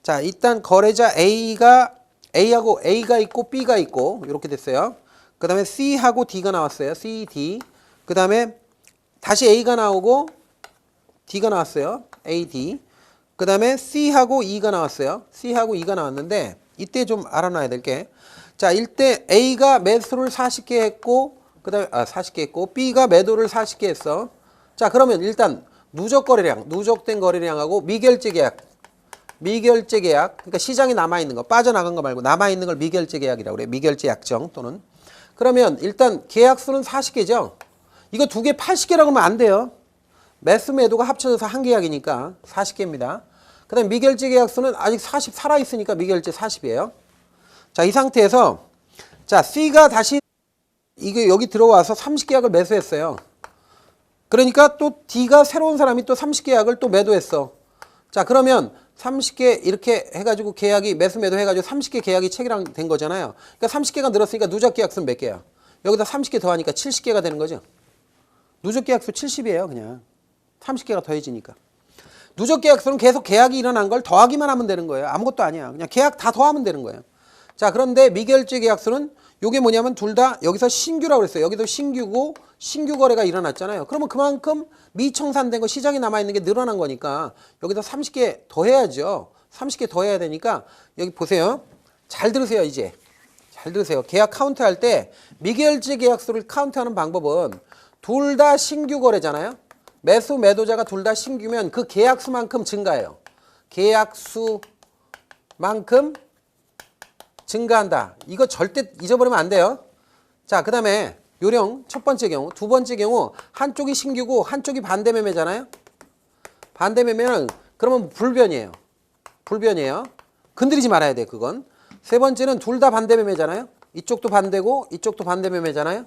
자, 일단 거래자 A하고 A가 있고 B가 있고 이렇게 됐어요. 그 다음에 C하고 D가 나왔어요. C, D. 그 다음에 다시 A가 나오고 D가 나왔어요. A, D. 그 다음에 C하고 E가 나왔어요. C하고 E가 나왔는데 이때 좀 알아놔야 될 게 자, 이때 A가 매수를 40개 했고 그 다음에 40개 했고 B가 매도를 40개 했어. 자, 그러면 일단 누적된 거래량하고 미결제 계약 그러니까 시장에 남아있는 거 빠져나간 거 말고 남아있는 걸 미결제 계약이라고 그래. 미결제 약정 또는 그러면 일단 계약수는 40개죠. 이거 2개 80개라고 하면 안 돼요. 매수 매도가 합쳐져서 한 계약이니까 40개입니다. 그 다음에 미결제 계약수는 아직 40 살아있으니까 미결제 40이에요. 자, 이 상태에서 자 C가 다시 이게 여기 들어와서 30계약을 매수했어요. 그러니까 또 D가 새로운 사람이 또 30계약을 또 매도했어. 자, 그러면 30개 이렇게 해가지고 계약이 매수 매도 해가지고 30개 계약이 체결된 거잖아요. 그러니까 30개가 늘었으니까 누적 계약수는 몇 개야? 여기다 30개 더하니까 70개가 되는 거죠. 누적 계약수 70이에요. 그냥 30개가 더해지니까. 누적 계약수는 계속 계약이 일어난 걸 더하기만 하면 되는 거예요. 아무것도 아니야. 그냥 계약 다 더하면 되는 거예요. 자, 그런데 미결제 계약수는 요게 뭐냐면 둘 다 여기서 신규라고 그랬어요. 여기도 신규고 신규 거래가 일어났잖아요. 그러면 그만큼 미청산된 거 시장에 남아있는 게 늘어난 거니까 여기다 30개 더 해야죠. 30개 더 해야 되니까 여기 보세요. 잘 들으세요. 이제 잘 들으세요. 계약 카운트할 때 미결제 계약수를 카운트하는 방법은 둘 다 신규 거래잖아요. 매수 매도자가 둘 다 신규면 그 계약수만큼 증가해요. 계약수만큼 증가한다. 이거 절대 잊어버리면 안 돼요. 자, 그 다음에 요령 첫 번째 경우, 두 번째 경우 한쪽이 신규고 한쪽이 반대 매매잖아요. 반대 매매는 그러면 불변이에요. 불변이에요. 건드리지 말아야 돼. 그건. 세 번째는 둘 다 반대 매매잖아요. 이쪽도 반대고 이쪽도 반대 매매잖아요.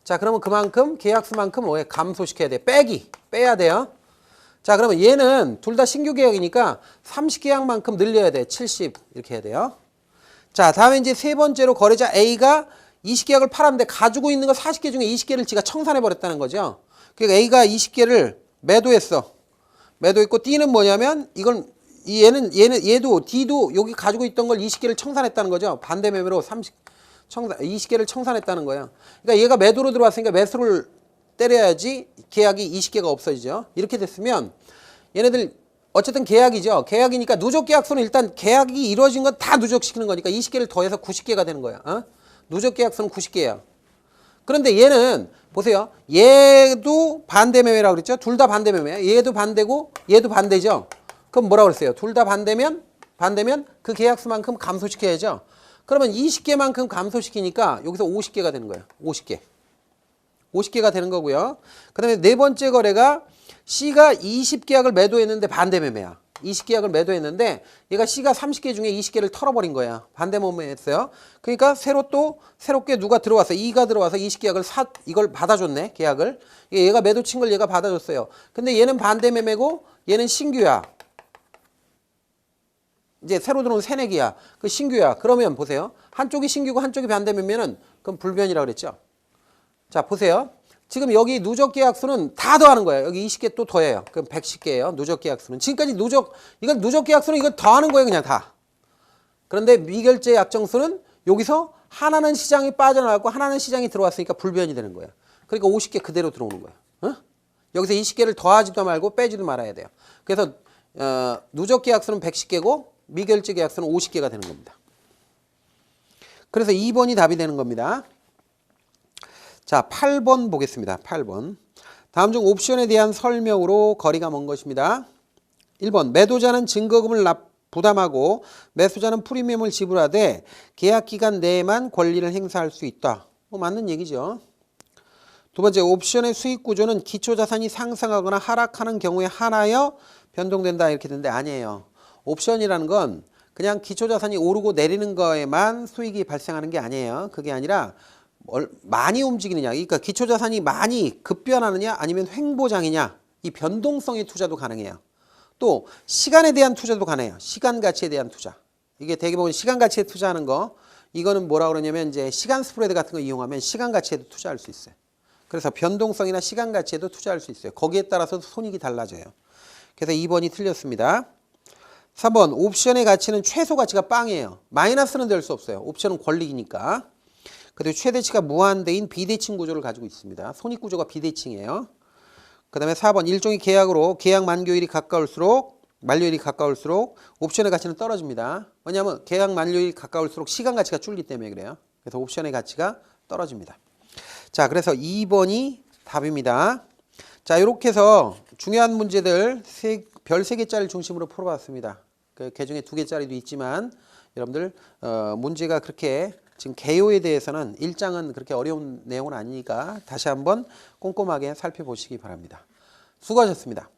자, 그러면 그만큼 계약수만큼 감소시켜야 돼. 빼야 돼요. 자, 그러면 얘는 둘 다 신규 계약이니까 30계약만큼 늘려야 돼. 70 이렇게 해야 돼요. 자, 다음에 이제 세 번째로 거래자 A가 20계약을 팔았는데 가지고 있는 거 40개 중에 20개를 지가 청산해 버렸다는 거죠. 그러니까 A가 20개를 매도했어. 매도했고 D는 뭐냐면 이건 얘도 D도 여기 가지고 있던 걸 20개를 청산했다는 거죠. 반대 매매로 20개를 청산했다는 거예요. 그러니까 얘가 매도로 들어왔으니까 매수를 때려야지 계약이 20개가 없어지죠. 이렇게 됐으면 얘네들 어쨌든 계약이죠. 계약이니까 누적계약서는 일단 계약이 이루어진 건 다 누적시키는 거니까 20개를 더해서 90개가 되는 거야. 누적계약서는 90개야. 그런데 얘는 보세요. 얘도 반대매매라고 그랬죠. 둘 다 반대매매. 얘도 반대고 얘도 반대죠. 그럼 뭐라고 그랬어요? 둘 다 반대면 그 계약수만큼 감소시켜야죠. 그러면 20개만큼 감소시키니까 여기서 50개가 되는 거예요. 50개가 되는 거고요. 그 다음에 네 번째 거래가 C가 20계약을 매도했는데 반대매매야. 20계약을 매도했는데 얘가 C가 30개 중에 20개를 털어버린 거야. 반대매매했어요. 그러니까 새롭게 누가 들어왔어? E가 들어와서 20계약을 이걸 받아줬네. 계약을. 얘가 매도 친 걸 얘가 받아줬어요. 근데 얘는 반대매매고 얘는 신규야. 이제 새로 들어온 새내기야. 그 신규야. 그러면 보세요. 한쪽이 신규고 한쪽이 반대매매는 그럼 불변이라고 그랬죠. 자, 보세요. 지금 여기 누적 계약수는 다 더하는 거예요. 여기 20개 또 더해요. 그럼 110개예요. 누적 계약수는. 지금까지 이건 누적 계약수는 이걸 더하는 거예요. 그냥 다. 그런데 미결제 약정수는 여기서 하나는 시장이 빠져나갔고 하나는 시장이 들어왔으니까 불변이 되는 거예요. 그러니까 50개 그대로 들어오는 거예요. 여기서 20개를 더하지도 말고 빼지도 말아야 돼요. 그래서 누적 계약수는 110개고 미결제 계약수는 50개가 되는 겁니다. 그래서 2번이 답이 되는 겁니다. 자, 8번 보겠습니다. 8번. 다음 중 옵션에 대한 설명으로 거리가 먼 것입니다. 1번. 매도자는 증거금을 부담하고 매수자는 프리미엄을 지불하되 계약기간 내에만 권리를 행사할 수 있다. 맞는 얘기죠. 두 번째. 옵션의 수익 구조는 기초자산이 상승하거나 하락하는 경우에 한하여 변동된다. 이렇게 되는데 아니에요. 옵션이라는 건 그냥 기초자산이 오르고 내리는 거에만 수익이 발생하는 게 아니에요. 그게 아니라 많이 움직이느냐, 그러니까 기초자산이 많이 급변하느냐 아니면 횡보장이냐, 이 변동성의 투자도 가능해요. 또 시간에 대한 투자도 가능해요. 시간 가치에 대한 투자. 이게 되게 보면 시간 가치에 투자하는 거, 이거는 뭐라 그러냐면 이제 시간 스프레드 같은 거 이용하면 시간 가치에도 투자할 수 있어요. 그래서 변동성이나 시간 가치에도 투자할 수 있어요. 거기에 따라서 손익이 달라져요. 그래서 2번이 틀렸습니다. 3번. 옵션의 가치는 최소 가치가 빵이에요. 마이너스는 될 수 없어요. 옵션은 권리이니까. 그리고 최대치가 무한대인 비대칭 구조를 가지고 있습니다. 손익 구조가 비대칭이에요. 그 다음에 4번. 일종의 계약으로 계약 만료일이 만료일이 가까울수록 옵션의 가치는 떨어집니다. 왜냐하면 계약 만료일이 가까울수록 시간 가치가 줄기 때문에 그래요. 그래서 옵션의 가치가 떨어집니다. 자, 그래서 2번이 답입니다. 자, 이렇게 해서 중요한 문제들 별 3개짜리를 중심으로 풀어봤습니다. 그 중에 2개짜리도 있지만 여러분들 문제가 그렇게 지금 개요에 대해서는 1장은 그렇게 어려운 내용은 아니니까 다시 한번 꼼꼼하게 살펴보시기 바랍니다. 수고하셨습니다.